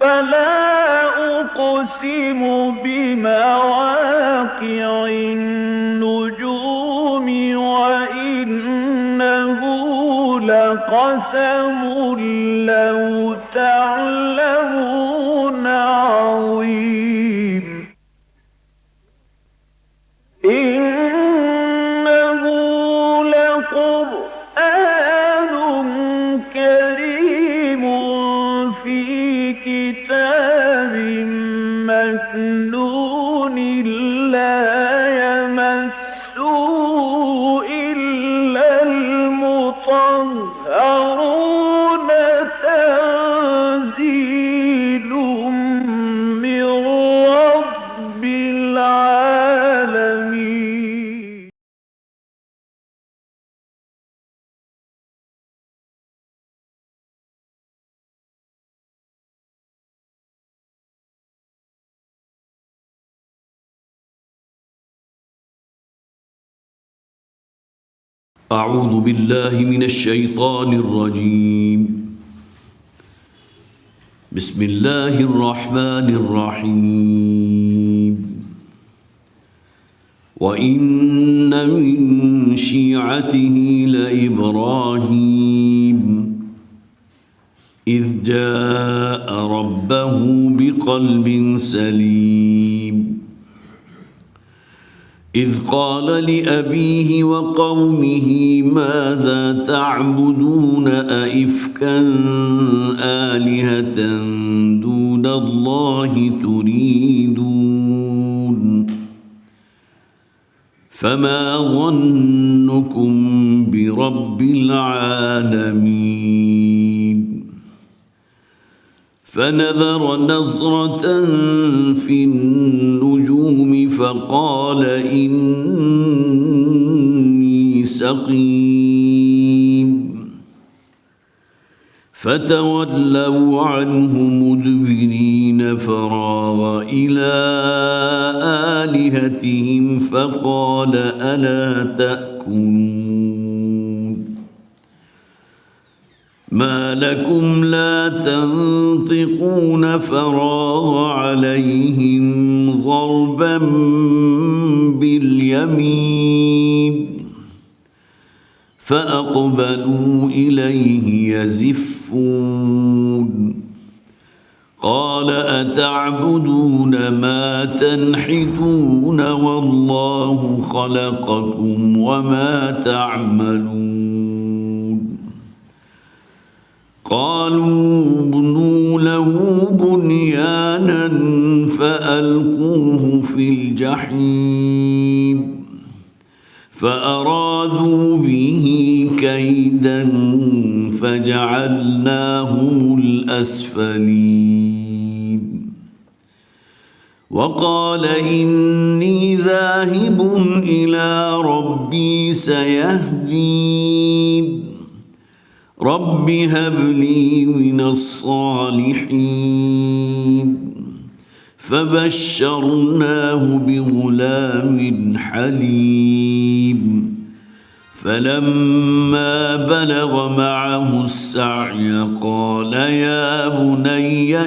فلا أقسم بمواقع النجوم وإنه لقسم لو تعلمون عظيم إنه لقرآن كريم في كتاب مكنون لا يمسه إلا المطهرون تنزيل من رب العالمين. أعوذ بالله من الشيطان الرجيم. بسم الله الرحمن الرحيم. وإن من شيعته لإبراهيم إذ جاء ربه بقلب سليم إذ قال لأبيه وقومه ماذا تعبدون أئفكا آلهة دون الله تريدون فما ظنكم برب العالمين فنظر نظرة في النجوم فقال إني سقيم فتولوا عنه مدبرين فراغ إلى آلهتهم فقال ألا تأكلون ما لكم لا تنطقون فراغ عليهم ضربا باليمين فأقبلوا إليه يزفون قال أتعبدون ما تنحتون والله خلقكم وما تعملون قالوا ابنوا له بنيانا فألقوه في الجحيم فأرادوا به كيدا فجعلناهم الأسفلين وقال إني ذاهب إلى ربي سيهدين رب هب لي من الصالحين فبشرناه بغلام حليم فلما بلغ معه السعي قال يا بني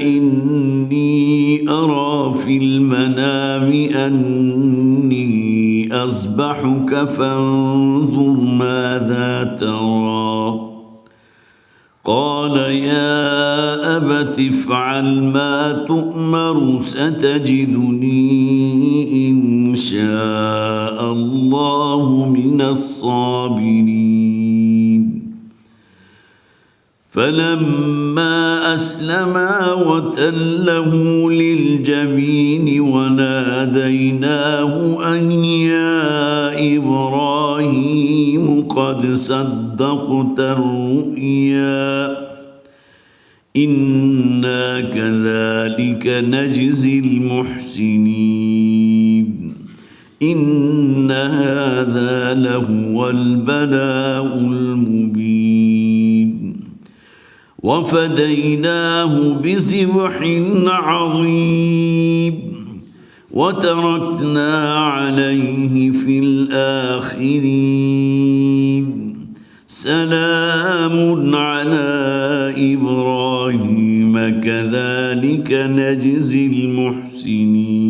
إني أرى في المنام أني أذبحك فانظر ماذا ترى قال يا أبت افعل ما تؤمر ستجدني إن شاء الله من الصابرين فلما أسلما وتله للجبين وناديناه أن يا إبراهيم قد صدقت الرؤيا إنا كذلك نجزي المحسنين إن هذا لهو البلاء المبين وفديناه بذبح عظيم وتركنا عليه في الآخرين سلام على إبراهيم كذلك نجزي المحسنين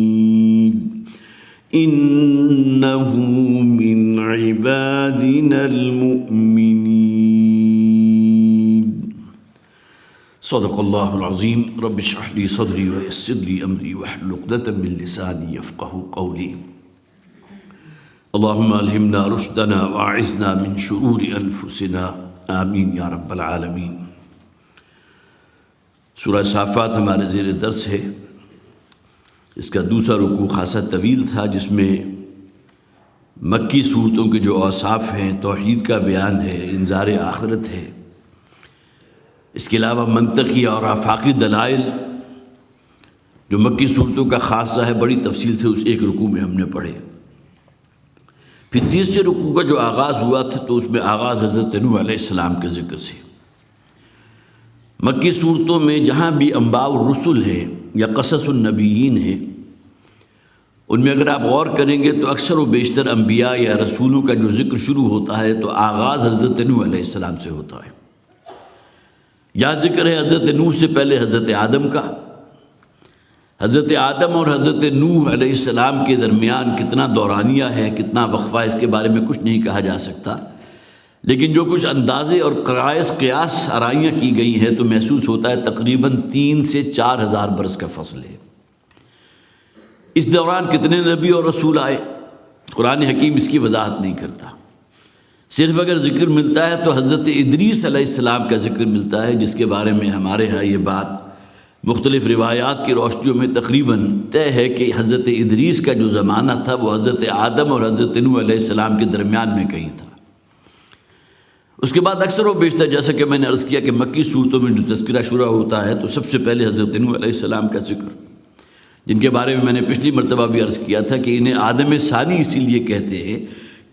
إنه من عبادنا المؤمنين صدق الله العظيم رب اشرح لي صدري ويسر لي أمري واحلل عقدة من لساني يفقهوا قولي اللهم ألهمنا رشدنا وأعذنا من شرور أنفسنا آمین یا رب العالمین۔ سورہ صافات ہمارے زیر درس ہے۔ اس کا دوسرا رکوع خاصا طویل تھا، جس میں مکی صورتوں کے جو اوصاف ہیں، توحید کا بیان ہے، انذار آخرت ہے، اس کے علاوہ منطقی اور آفاقی دلائل جو مکی صورتوں کا خاصہ ہے، بڑی تفصیل سے اس ایک رکوع میں ہم نے پڑھے۔ پھر تیسرے رکوع کا جو آغاز ہوا تھا تو اس میں آغاز حضرت نوح علیہ السلام کے ذکر سے۔ مکی صورتوں میں جہاں بھی انباء الرسل ہیں یا قصص النبیین ہیں، ان میں اگر آپ غور کریں گے تو اکثر و بیشتر انبیاء یا رسولوں کا جو ذکر شروع ہوتا ہے تو آغاز حضرت نوح علیہ السلام سے ہوتا ہے۔ یہاں ذکر ہے حضرت نوح سے پہلے حضرت آدم کا۔ حضرت آدم اور حضرت نوح علیہ السلام کے درمیان کتنا دورانیہ ہے، کتنا وقفہ، اس کے بارے میں کچھ نہیں کہا جا سکتا، لیکن جو کچھ اندازے اور قیاس آرائیاں کی گئی ہیں تو محسوس ہوتا ہے تقریباً 3 سے 4 ہزار برس کا فصل ہے۔ اس دوران کتنے نبی اور رسول آئے، قرآن حکیم اس کی وضاحت نہیں کرتا۔ صرف اگر ذکر ملتا ہے تو حضرت ادریس علیہ السلام کا ذکر ملتا ہے، جس کے بارے میں ہمارے ہاں یہ بات مختلف روایات کی روشنیوں میں تقریباً طے ہے کہ حضرت ادریس کا جو زمانہ تھا وہ حضرت آدم اور حضرت نوح علیہ السلام کے درمیان میں کہیں تھا۔ اس کے بعد اکثر و بیشتر جیسا کہ میں نے عرض کیا کہ مکی صورتوں میں جو تذکرہ شروع ہوتا ہے تو سب سے پہلے حضرت نوح علیہ السلام کا ذکر، جن کے بارے میں میں نے پچھلی مرتبہ بھی عرض کیا تھا کہ انہیں آدم ثانی اسی لیے کہتے ہیں،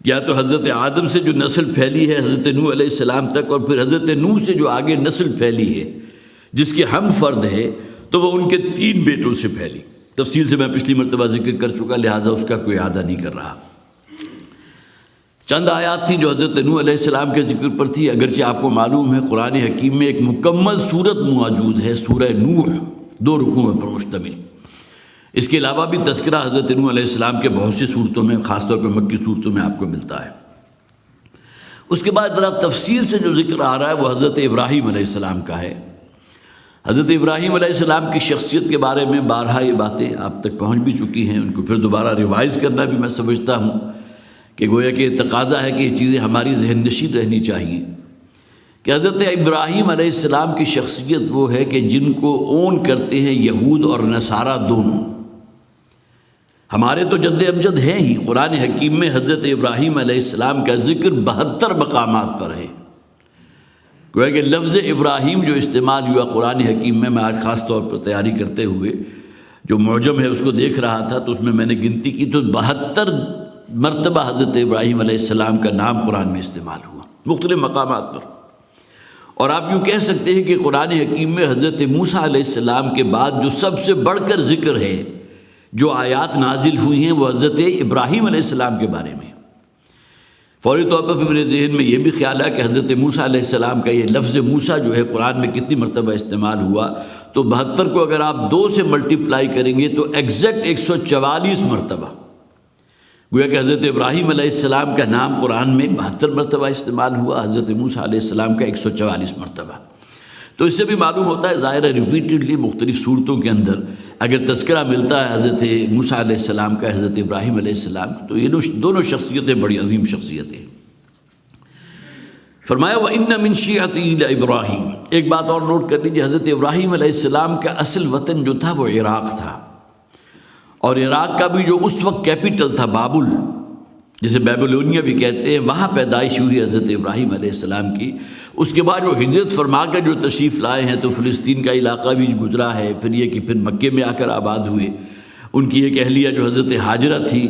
یا تو حضرت آدم سے جو نسل پھیلی ہے حضرت نوح علیہ السلام تک، اور پھر حضرت نوح سے جو آگے نسل پھیلی ہے جس کے ہم فرد ہے تو وہ ان کے 3 بیٹوں سے پھیلی۔ تفصیل سے میں پچھلی مرتبہ ذکر کر چکا، لہٰذا اس کا کوئی اعادہ نہیں کر رہا۔ چند آیات تھیں جو حضرت نوح علیہ السلام کے ذکر پر تھی، اگرچہ آپ کو معلوم ہے قرآن حکیم میں ایک مکمل سورت موجود ہے، سورہ نوح، 2 رکوعوں پر مشتمل۔ اس کے علاوہ بھی تذکرہ حضرت نوح علیہ السلام کے بہت سی صورتوں میں، خاص طور پر مکی صورتوں میں آپ کو ملتا ہے۔ اس کے بعد ذرا تفصیل سے جو ذکر آ رہا ہے وہ حضرت ابراہیم علیہ السلام کا ہے۔ حضرت ابراہیم علیہ السلام کی شخصیت کے بارے میں بارہا یہ باتیں آپ تک پہنچ بھی چکی ہیں، ان کو پھر دوبارہ ریوائز کرنا بھی میں سمجھتا ہوں کہ گویا کہ تقاضا ہے کہ یہ چیزیں ہماری ذہن نشین رہنی چاہیے کہ حضرت ابراہیم علیہ السلام کی شخصیت وہ ہے کہ جن کو اون کرتے ہیں یہود اور نصارہ دونوں۔ ہمارے تو جد امجد ہیں ہی، قرآن حکیم میں حضرت ابراہیم علیہ السلام کا ذکر 72 مقامات پر ہے۔ گویا کہ لفظ ابراہیم جو استعمال ہوا قرآن حکیم میں آج خاص طور پر تیاری کرتے ہوئے جو معجم ہے اس کو دیکھ رہا تھا تو اس میں نے گنتی کی تو 72 مرتبہ حضرت ابراہیم علیہ السلام کا نام قرآن میں استعمال ہوا مختلف مقامات پر۔ اور آپ یوں کہہ سکتے ہیں کہ قرآن حکیم میں حضرت موسیٰ علیہ السلام کے بعد جو سب سے بڑھ کر ذکر ہے، جو آیات نازل ہوئی ہیں، وہ حضرت ابراہیم علیہ السلام کے بارے میں۔ فوری طور پر میرے ذہن میں یہ بھی خیال ہے کہ حضرت موسیٰ علیہ السلام کا یہ لفظ موسیٰ جو ہے قرآن میں کتنی مرتبہ استعمال ہوا، تو 72 کو اگر آپ 2 سے ملٹیپلائی کریں گے تو ایگزیکٹ 144 مرتبہ گویا کہ حضرت ابراہیم علیہ السلام کا نام قرآن میں 72 مرتبہ استعمال ہوا، حضرت موسیٰ علیہ السلام کا 144 مرتبہ۔ تو اس سے بھی معلوم ہوتا ہے ظاہر ہے ریپیٹڈلی مختلف صورتوں کے اندر اگر تذکرہ ملتا ہے حضرت موسیٰ علیہ السلام کا، حضرت ابراہیم علیہ السلام کا، تو یہ دونوں شخصیتیں بڑی عظیم شخصیتیں ہیں۔ فرمایا وَإِنَّ مِن شِيعَتِهِ لَإِبْرَاهِيمَ۔ ایک بات اور نوٹ کر لیجیے، حضرت ابراہیم علیہ السلام کا اصل وطن جو تھا وہ عراق تھا، اور عراق کا بھی جو اس وقت کیپٹل تھا بابل، جسے بیبلونیا بھی کہتے ہیں، وہاں پیدائش ہوئی حضرت ابراہیم علیہ السلام کی۔ اس کے بعد وہ ہجرت فرما کر جو تشریف لائے ہیں تو فلسطین کا علاقہ بھی گزرا ہے، پھر یہ کہ پھر مکے میں آ کر آباد ہوئے۔ ان کی ایک اہلیہ جو حضرت ہاجرہ تھی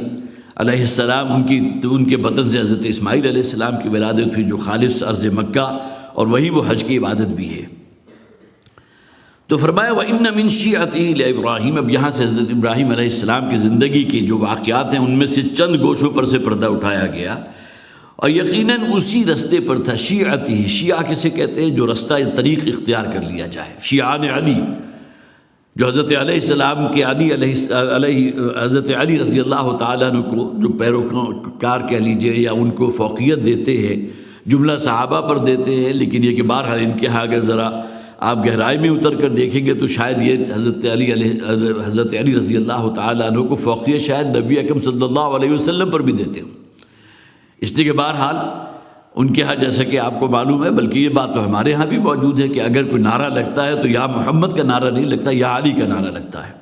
علیہ السلام، ان کے بطن سے حضرت اسماعیل علیہ السلام کی ولادت ہوئی جو خالص ارض مکہ، اور وہی وہ حج کی عبادت بھی ہے۔ تو تو فرمایا وَإِنَّ مِن شِيعَتِهِ لِإِبْرَاهِيمَ، اب یہاں سے حضرت ابراہیم علیہ السلام کی زندگی کے جو واقعات ہیں ان میں سے چند گوشوں پر سے پردہ اٹھایا گیا، اور یقیناً اسی رستے پر تھا شیعتہ، شیعہ کسے کہتے ہیں جو رستہ طریق اختیار کر لیا جائے، شیعان علی، جو حضرت علیہ السلام کے حضرت علی رضی اللہ تعالیٰ عنہ کو جو پیروکار کہہ لیجئے یا ان کو فوقیت دیتے ہیں، جملہ صحابہ پر دیتے ہیں، لیکن یہ کہ بہرحال ان کے ہاں اگر ذرا آپ گہرائی میں اتر کر دیکھیں گے تو شاید یہ حضرت علی رضی اللہ تعالیٰ عنہ کو فوقیت شاید نبی اکرم صلی اللہ علیہ وسلم پر بھی دیتے ہوں، اس لیے کہ بہرحال ان کے ہاں جیسا کہ آپ کو معلوم ہے، بلکہ یہ بات تو ہمارے ہاں بھی موجود ہے کہ اگر کوئی نعرہ لگتا ہے تو یا محمد کا نعرہ نہیں لگتا، یا علی کا نعرہ لگتا ہے۔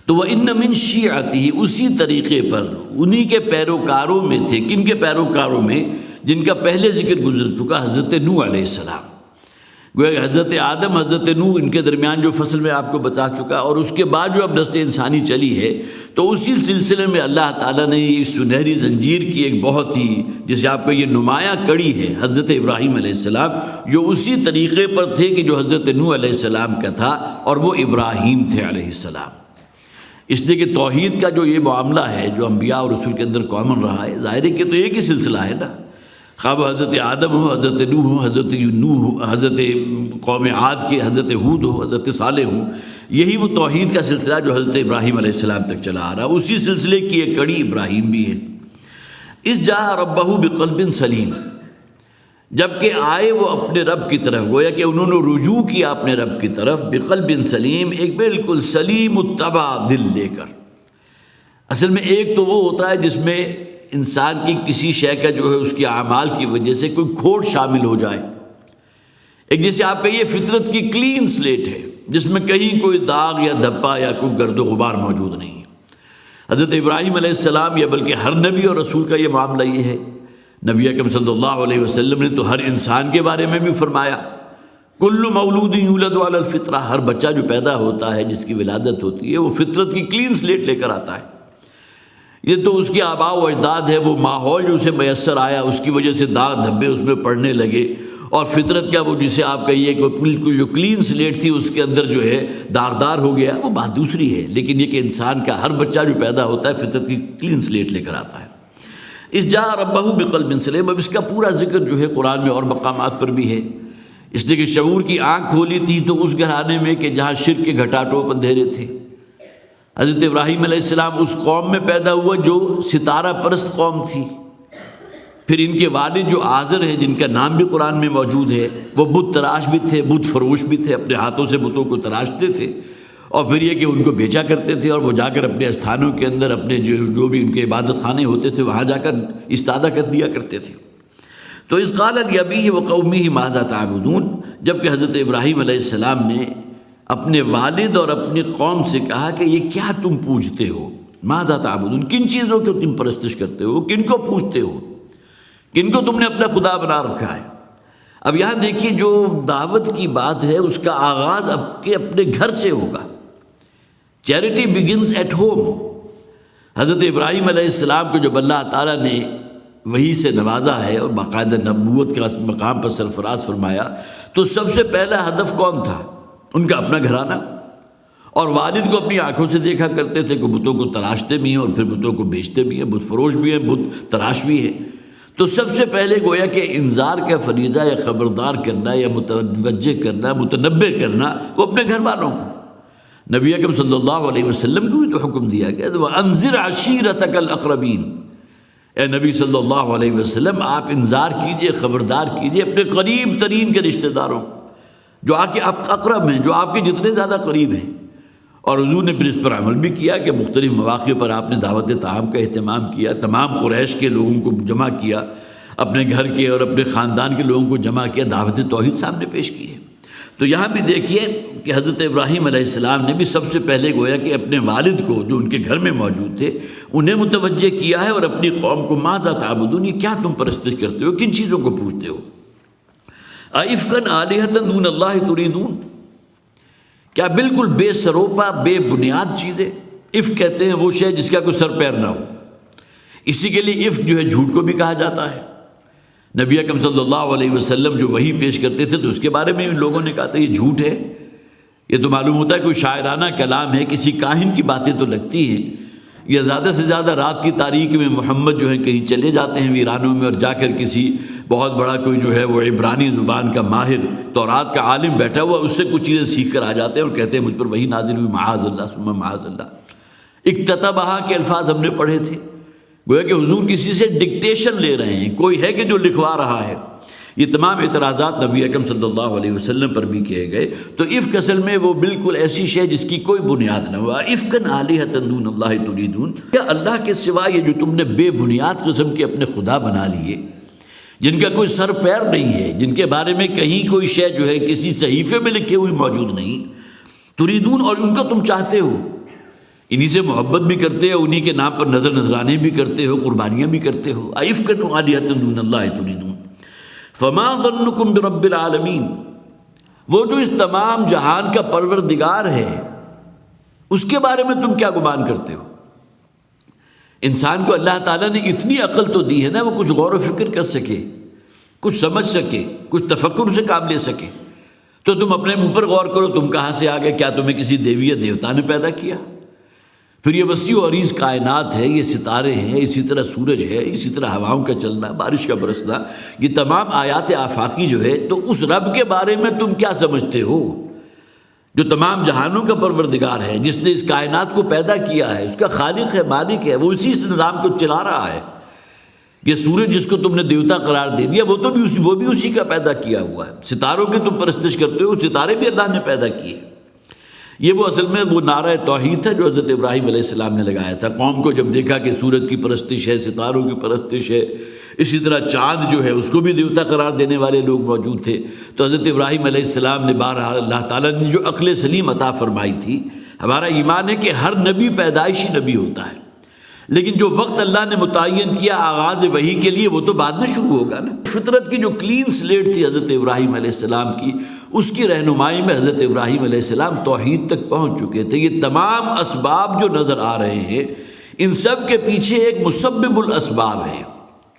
تو وَإِنَّ مِن شِيعَتِهِ، اسی طریقے پر انہی کے پیروکاروں میں تھے، کن کے پیروکاروں میں؟ جن کا پہلے ذکر گزر چکا، حضرت نوح علیہ السلام۔ گویا حضرت آدم، حضرت نوح، ان کے درمیان جو فصل میں آپ کو بتا چکا، اور اس کے بعد جو اب نسل انسانی چلی ہے، تو اسی سلسلے میں اللہ تعالیٰ نے اس سنہری زنجیر کی ایک بہت ہی، جسے آپ کو یہ نمایاں کڑی ہے حضرت ابراہیم علیہ السلام، جو اسی طریقے پر تھے کہ جو حضرت نوح علیہ السلام کا تھا، اور وہ ابراہیم تھے علیہ السلام۔ اس لیے کہ توحید کا جو یہ معاملہ ہے جو انبیاء اور رسول کے اندر کامن رہا ہے، ظاہر ہے کہ تو ایک ہی سلسلہ ہے نا، خواب حضرت آدم ہو، حضرت نوح ہو، حضرت نوح، حضرت قوم عاد کے حضرت ہود ہو، حضرت صالح ہو، یہی وہ توحید کا سلسلہ جو حضرت ابراہیم علیہ السلام تک چلا آ رہا، اسی سلسلے کی ایک کڑی ابراہیم بھی ہے۔ اس جا ربہ بقلب سلیم، جبکہ آئے وہ اپنے رب کی طرف، گویا کہ انہوں نے رجوع کیا اپنے رب کی طرف، بقلب سلیم، ایک بالکل سلیم الطبع دل لے کر۔ اصل میں ایک تو وہ ہوتا ہے جس میں انسان کی کسی شے کا جو ہے اس کے اعمال کی وجہ سے کوئی کھوٹ شامل ہو جائے، ایک جیسے آپ کہیے فطرت کی کلین سلیٹ ہے جس میں کہیں کوئی داغ یا دھبا یا کوئی گرد و غبار موجود نہیں ہے۔ حضرت ابراہیم علیہ السلام، یا بلکہ ہر نبی اور رسول کا یہ معاملہ یہ ہے۔ نبی اکرم صلی اللہ علیہ وسلم نے تو ہر انسان کے بارے میں بھی فرمایا، کل مولود یولد علی الفطرہ، ہر بچہ جو پیدا ہوتا ہے، جس کی ولادت ہوتی ہے، وہ فطرت کی کلین سلیٹ لے کر آتا ہے۔ یہ تو اس کے آباء و اجداد ہے، وہ ماحول جو اسے میسر آیا اس کی وجہ سے داغ دھبے اس میں پڑنے لگے، اور فطرت کا وہ جسے آپ کہیے کہ بالکل جو کلین سلیٹ تھی اس کے اندر جو ہے داغدار ہو گیا، وہ بات دوسری ہے۔ لیکن یہ کہ انسان کا ہر بچہ جو پیدا ہوتا ہے فطرت کی کلین سلیٹ لے کر آتا ہے۔ اس جا ربہ بقلب سلیم، اب اس کا پورا ذکر جو ہے قرآن میں اور مقامات پر بھی ہے، اس لیے کہ شعور کی آنکھ کھولی تھی تو اس گھرانے میں کہ جہاں شرک کے گھٹاٹوپ اندھیرے تھے۔ حضرت ابراہیم علیہ السلام اس قوم میں پیدا ہوا جو ستارہ پرست قوم تھی، پھر ان کے والد جو آزر ہیں، جن کا نام بھی قرآن میں موجود ہے، وہ بت تراش بھی تھے، بت فروش بھی تھے، اپنے ہاتھوں سے بتوں کو تراشتے تھے، اور پھر یہ کہ ان کو بیچا کرتے تھے، اور وہ جا کر اپنے استھانوں کے اندر اپنے جو بھی ان کے عبادت خانے ہوتے تھے وہاں جا کر استادہ کر دیا کرتے تھے۔ تو اس قال لأبیہ وقومہ ماذا تعبدون، جبکہ حضرت ابراہیم علیہ السلام نے اپنے والد اور اپنی قوم سے کہا کہ یہ کیا تم پوجتے ہو، ماذا تعبدون، کن چیزوں کو تم پرستش کرتے ہو، کن کو پوجتے ہو، کن کو تم نے اپنا خدا بنا رکھا ہے۔ اب یہاں دیکھیے جو دعوت کی بات ہے اس کا آغاز اب کے اپنے گھر سے ہوگا، چیریٹی بگنز ایٹ ہوم۔ حضرت ابراہیم علیہ السلام کو جب اللہ تعالیٰ نے وحی سے نوازا ہے اور باقاعدہ نبوت کا مقام پر سرفراز فرمایا، تو سب سے پہلا ہدف کون تھا؟ ان کا اپنا گھرانہ، اور والد کو اپنی آنکھوں سے دیکھا کرتے تھے کہ بتوں کو تراشتے بھی ہیں اور پھر بتوں کو بیچتے بھی ہیں، بت فروش بھی ہیں، بت تراش بھی ہیں۔ تو سب سے پہلے گویا کہ انذار کا فریضہ یا خبردار کرنا یا متوجہ کرنا، متنبہ کرنا وہ اپنے گھر والوں کو۔ نبی اکرم صلی اللہ علیہ وسلم کو بھی تو حکم دیا گیا، وَأَنذِرْ عَشِيرَتَكَ الْأَقْرَبِينَ، اے نبی صلی اللہ علیہ وسلم آپ انذار کیجئے، خبردار کیجئے اپنے قریب ترین کے رشتہ داروں کو، جو آپ کے اقرب ہیں، جو آپ کے جتنے زیادہ قریب ہیں۔ اور حضور نے پھر اس پر عمل بھی کیا کہ مختلف مواقع پر آپ نے دعوت طعام کا اہتمام کیا، تمام قریش کے لوگوں کو جمع کیا، اپنے گھر کے اور اپنے خاندان کے لوگوں کو جمع کیا، دعوت توحید سامنے پیش کی ہے۔ تو یہاں بھی دیکھیے کہ حضرت ابراہیم علیہ السلام نے بھی سب سے پہلے گویا کہ اپنے والد کو جو ان کے گھر میں موجود تھے انہیں متوجہ کیا ہے، اور اپنی قوم کو ماذا تعبدون، یہ کیا تم پرستش کرتے ہو، کن چیزوں کو پوجتے ہو؟ ائفکن آلہۃ دون اللہ تریدون، کیا بالکل بے سروپا بے بنیاد چیزیں؟ عفق کہتے ہیں وہ شے جس کا کوئی سر پیر نہ ہو، اسی کے لیے عفق جو ہے جھوٹ کو بھی کہا جاتا ہے۔ نبی اکرم صلی اللہ علیہ وسلم جو وحی پیش کرتے تھے تو اس کے بارے میں لوگوں نے کہا تھا یہ جھوٹ ہے، یہ تو معلوم ہوتا ہے کوئی شاعرانہ کلام ہے، کسی کاہن کی باتیں تو لگتی ہیں، یا زیادہ سے زیادہ رات کی تاریکی میں محمد جو ہے کہیں چلے جاتے ہیں ویرانوں میں، اور جا کر کسی بہت بڑا کوئی جو ہے وہ عبرانی زبان کا ماہر تورات کا عالم بیٹھا ہوا، اس سے کچھ چیزیں سیکھ کر آ جاتے ہیں اور کہتے ہیں مجھ پر وہی نازل ہوئی، معاذ اللہ ثم معاذ اللہ۔ اکتتبھا کے الفاظ ہم نے پڑھے تھے، گویا کہ حضور کسی سے ڈکٹیشن لے رہے ہیں، کوئی ہے کہ جو لکھوا رہا ہے۔ یہ تمام اعتراضات نبی اکرم صلی اللہ علیہ وسلم پر بھی کیے گئے۔ تو افک اصل میں وہ بالکل ایسی شے جس کی کوئی بنیاد نہ ہوا۔ افکن آلہۃ دون اللہ تریدون، کیا اللہ کے سوا یہ جو تم نے بے بنیاد قسم کے اپنے خدا بنا لیے، جن کا کوئی سر پیر نہیں ہے، جن کے بارے میں کہیں کوئی شے جو ہے کسی صحیفے میں لکھے ہوئی موجود نہیں، تریدون، اور ان کو تم چاہتے ہو، انہی سے محبت بھی کرتے ہو، انہی کے نام پر نظر نذرانے بھی کرتے ہو، قربانیاں بھی کرتے ہو۔ افکن آلہۃ دون اللہ تریدون فما ظنکم برب العالمین، وہ جو اس تمام جہان کا پروردگار ہے اس کے بارے میں تم کیا گمان کرتے ہو؟ انسان کو اللہ تعالیٰ نے اتنی عقل تو دی ہے نا، وہ کچھ غور و فکر کر سکے، کچھ سمجھ سکے، کچھ تفکر سے کام لے سکے۔ تو تم اپنے منہ پر غور کرو، تم کہاں سے آ گئے؟ کیا تمہیں کسی دیوی یا دیوتا نے پیدا کیا؟ پھر یہ وسیع و عریض کائنات ہے، یہ ستارے ہیں، اسی طرح سورج ہے، اسی طرح ہواؤں کا چلنا، بارش کا برسنا، یہ تمام آیات آفاقی جو ہے، تو اس رب کے بارے میں تم کیا سمجھتے ہو جو تمام جہانوں کا پروردگار ہے، جس نے اس کائنات کو پیدا کیا ہے، اس کا خالق ہے، مالک ہے، وہ اسی اس نظام کو چلا رہا ہے۔ یہ سورج جس کو تم نے دیوتا قرار دے دیا، وہ بھی اسی کا پیدا کیا ہوا ہے۔ ستاروں کی تم پرستش کرتے ہو، ستارے بھی اللہ نے پیدا کیے۔ یہ وہ اصل میں وہ نعرہ توحید تھا جو حضرت ابراہیم علیہ السلام نے لگایا تھا۔ قوم کو جب دیکھا کہ سورج کی پرستش ہے، ستاروں کی پرستش ہے، اسی طرح چاند جو ہے اس کو بھی دیوتا قرار دینے والے لوگ موجود تھے، تو حضرت ابراہیم علیہ السلام نے بہرحال اللہ تعالیٰ نے جو عقل سلیم عطا فرمائی تھی۔ ہمارا ایمان ہے کہ ہر نبی پیدائشی نبی ہوتا ہے، لیکن جو وقت اللہ نے متعین کیا آغاز وحی کے لیے، وہ تو بعد میں شروع ہوگا نا۔ فطرت کی جو کلین سلیٹ تھی حضرت ابراہیم علیہ السلام کی، اس کی رہنمائی میں حضرت ابراہیم علیہ السلام توحید تک پہنچ چکے تھے۔ یہ تمام اسباب جو نظر آ رہے ہیں، ان سب کے پیچھے ایک مسبب الاسباب ہے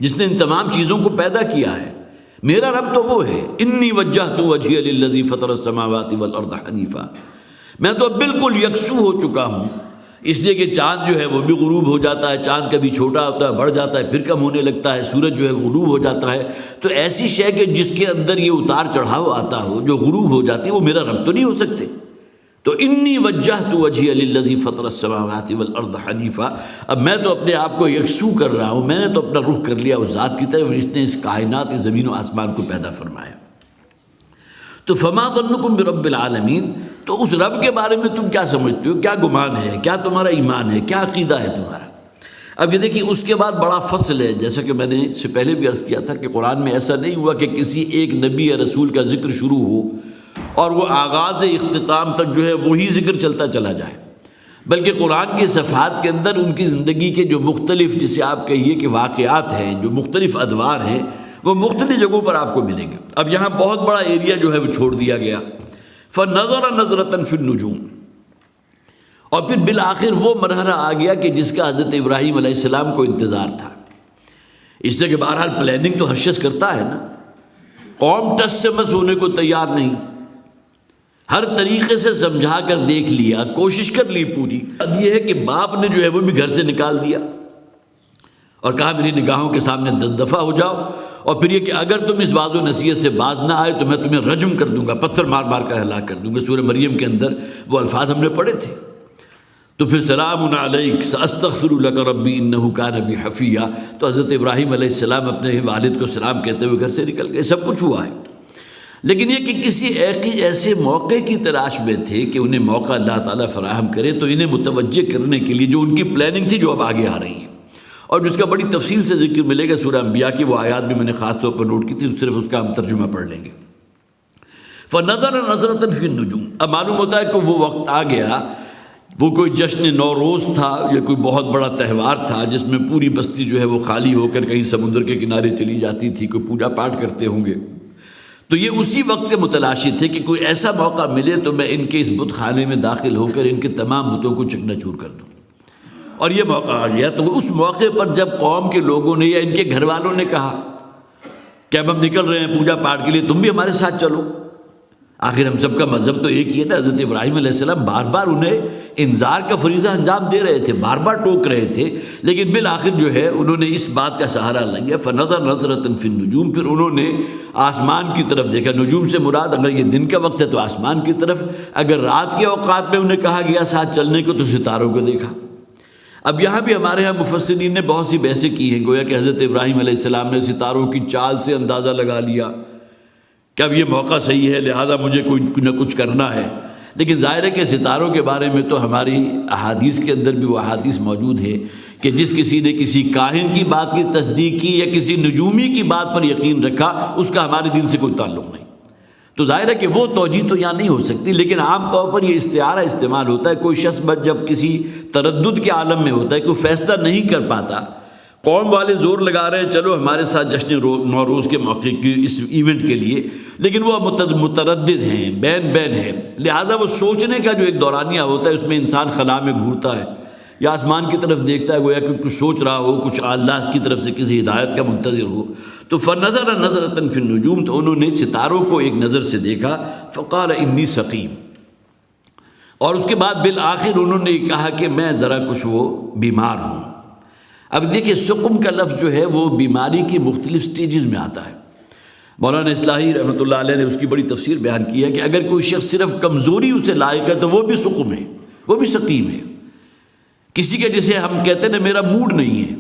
جس نے ان تمام چیزوں کو پیدا کیا ہے۔ میرا رب تو وہ ہے، انی وجہت وجہی للذی فطر السماوات والارض حنیفا، میں تو بالکل یکسو ہو چکا ہوں۔ اس لیے کہ چاند جو ہے وہ بھی غروب ہو جاتا ہے، چاند کبھی چھوٹا ہوتا ہے، بڑھ جاتا ہے، پھر کم ہونے لگتا ہے، سورج جو ہے غروب ہو جاتا ہے۔ تو ایسی شے کہ جس کے اندر یہ اتار چڑھاؤ آتا ہو، جو غروب ہو جاتی ہے، وہ میرا رب تو نہیں ہو سکتے۔ تو انی وجہت وجہی للذی فطر السماوات والارض حنیفا، اب میں تو اپنے آپ کو یکسو کر رہا ہوں، میں نے تو اپنا رخ کر لیا اس ذات کی طرف جس نے اس کائنات، اس زمین و آسمان کو پیدا فرمایا۔ تو فما ظنکم برب العالمین، تو اس رب کے بارے میں تم کیا سمجھتے ہو، کیا گمان ہے، کیا تمہارا ایمان ہے، کیا عقیدہ ہے تمہارا؟ اب یہ دیکھیے اس کے بعد بڑا فصل ہے، جیسا کہ میں نے اس سے پہلے بھی عرض کیا تھا کہ قرآن میں ایسا نہیں ہوا کہ کسی ایک نبی یا رسول کا ذکر شروع ہو اور وہ آغاز اختتام تک جو ہے وہی ذکر چلتا چلا جائے، بلکہ قرآن کے صفحات کے اندر ان کی زندگی کے جو مختلف، جسے آپ کہیے کہ واقعات ہیں، جو مختلف ادوار ہیں، وہ مختلف جگہوں پر آپ کو ملیں گے۔ اب یہاں بہت بڑا ایریا جو ہے وہ چھوڑ دیا گیا، فَنَظَرَ نَظْرَةً فِي النُّجُومِ، اور پھر بالآخر وہ مرحلہ آ گیا کہ جس کا حضرت ابراہیم علیہ السلام کو انتظار تھا۔ اس سے کہ بہرحال پلاننگ تو ہر شخص کرتا ہے نا، قوم ٹس سے مس ہونے کو تیار نہیں، ہر طریقے سے سمجھا کر دیکھ لیا، کوشش کر لی پوری۔ اب یہ ہے کہ باپ نے جو ہے وہ بھی گھر سے نکال دیا اور کہا میری نگاہوں کے سامنے دفع ہو جاؤ، اور پھر یہ کہ اگر تم اس وعظ و نصیحت سے باز نہ آئے تو میں تمہیں رجم کر دوں گا، پتھر مار مار کر ہلاک کر دوں گا۔ سورہ مریم کے اندر وہ الفاظ ہم نے پڑھے تھے۔ تو پھر سلام علیک ساستغفر لک ربی انہ کان بی حفیہ، تو حضرت ابراہیم علیہ السلام اپنے والد کو سلام کہتے ہوئے گھر سے نکل گئے۔ سب کچھ ہوا ہے، لیکن یہ کہ کسی ایسے موقع کی تلاش میں تھے کہ انہیں موقع اللہ تعالیٰ فراہم کرے، تو انہیں متوجہ کرنے کے لیے جو ان کی پلاننگ تھی، جو اب آگے آ رہی ہے، اور جس کا بڑی تفصیل سے ذکر ملے گا سورہ انبیاء کی، وہ آیات بھی میں نے خاص طور پر نوٹ کی تھی، صرف اس کا ہم ترجمہ پڑھ لیں گے۔ فَنَظَرَ نَظْرَةً فِي النُّجُومِ، اب معلوم ہوتا ہے کہ وہ وقت آ گیا، وہ کوئی جشن نوروز تھا یا کوئی بہت بڑا تہوار تھا جس میں پوری بستی جو ہے وہ خالی ہو کر کہیں سمندر کے کنارے چلی جاتی تھی، کوئی پوجا پاٹ کرتے ہوں گے۔ تو یہ اسی وقت کے متلاشی تھے کہ کوئی ایسا موقع ملے تو میں ان کے اس بت خانے میں داخل ہو کر ان کے تمام بتوں کو چکنا چور کر دوں، اور یہ موقع آ گیا۔ تو اس موقع پر جب قوم کے لوگوں نے یا ان کے گھر والوں نے کہا کہ اب ہم نکل رہے ہیں پوجا پاٹ کے لیے، تم بھی ہمارے ساتھ چلو، آخر ہم سب کا مذہب تو ایک ہی ہے نا۔ حضرت ابراہیم علیہ السلام بار بار انہیں انذار کا فریضہ انجام دے رہے تھے، بار بار ٹوک رہے تھے، لیکن بالآخر جو ہے انہوں نے اس بات کا سہارا لیا، فنظر نظرۃ فی النجوم، پھر انہوں نے آسمان کی طرف دیکھا۔ نجوم سے مراد اگر یہ دن کا وقت ہے تو آسمان کی طرف، اگر رات کے اوقات میں انہیں کہا گیا ساتھ چلنے کو تو ستاروں کو دیکھا۔ اب یہاں بھی ہمارے ہاں مفسرین نے بہت سی بحثیں کی ہیں، گویا کہ حضرت ابراہیم علیہ السلام نے ستاروں کی چال سے اندازہ لگا لیا کہ اب یہ موقع صحیح ہے، لہذا مجھے کچھ نہ کچھ کرنا ہے۔ لیکن ظاہر ہے کہ ستاروں کے بارے میں تو ہماری احادیث کے اندر بھی وہ احادیث موجود ہے کہ جس کسی نے کسی کاہن کی بات کی تصدیق کی یا کسی نجومی کی بات پر یقین رکھا، اس کا ہمارے دین سے کوئی تعلق نہیں۔ تو ظاہر ہے کہ وہ توجیہ تو یہاں نہیں ہو سکتی، لیکن عام طور پر یہ استعارہ استعمال ہوتا ہے۔ کوئی شخص جب کسی تردد کے عالم میں ہوتا ہے، کوئی فیصلہ نہیں کر پاتا، قوم والے زور لگا رہے ہیں چلو ہمارے ساتھ جشن نوروز کے موقع کی اس ایونٹ کے لیے، لیکن وہ متردد ہیں، بین ہیں، لہذا وہ سوچنے کا جو ایک دورانیہ ہوتا ہے اس میں انسان خلا میں گھورتا ہے یا آسمان کی طرف دیکھتا ہے، گویا کہ کچھ سوچ رہا ہو، کچھ اللہ کی طرف سے کسی ہدایت کا منتظر ہو۔ تو فنظر نظرۃ فی النجوم، تو انہوں نے ستاروں کو ایک نظر سے دیکھا، فقال انی سقیم، اور اس کے بعد بالآخر انہوں نے کہا کہ میں ذرا کچھ وہ بیمار ہوں۔ اب دیکھیں سقم کا لفظ جو ہے وہ بیماری کی مختلف سٹیجز میں آتا ہے۔ مولانا اصلاحی رحمۃ اللہ علیہ نے اس کی بڑی تفسیر بیان کی ہے کہ اگر کوئی شخص صرف کمزوری اسے لائق ہے تو وہ بھی سقم ہے، وہ بھی سقیم ہے۔ کسی کے جسے ہم کہتے ہیں نا میرا موڈ نہیں ہے،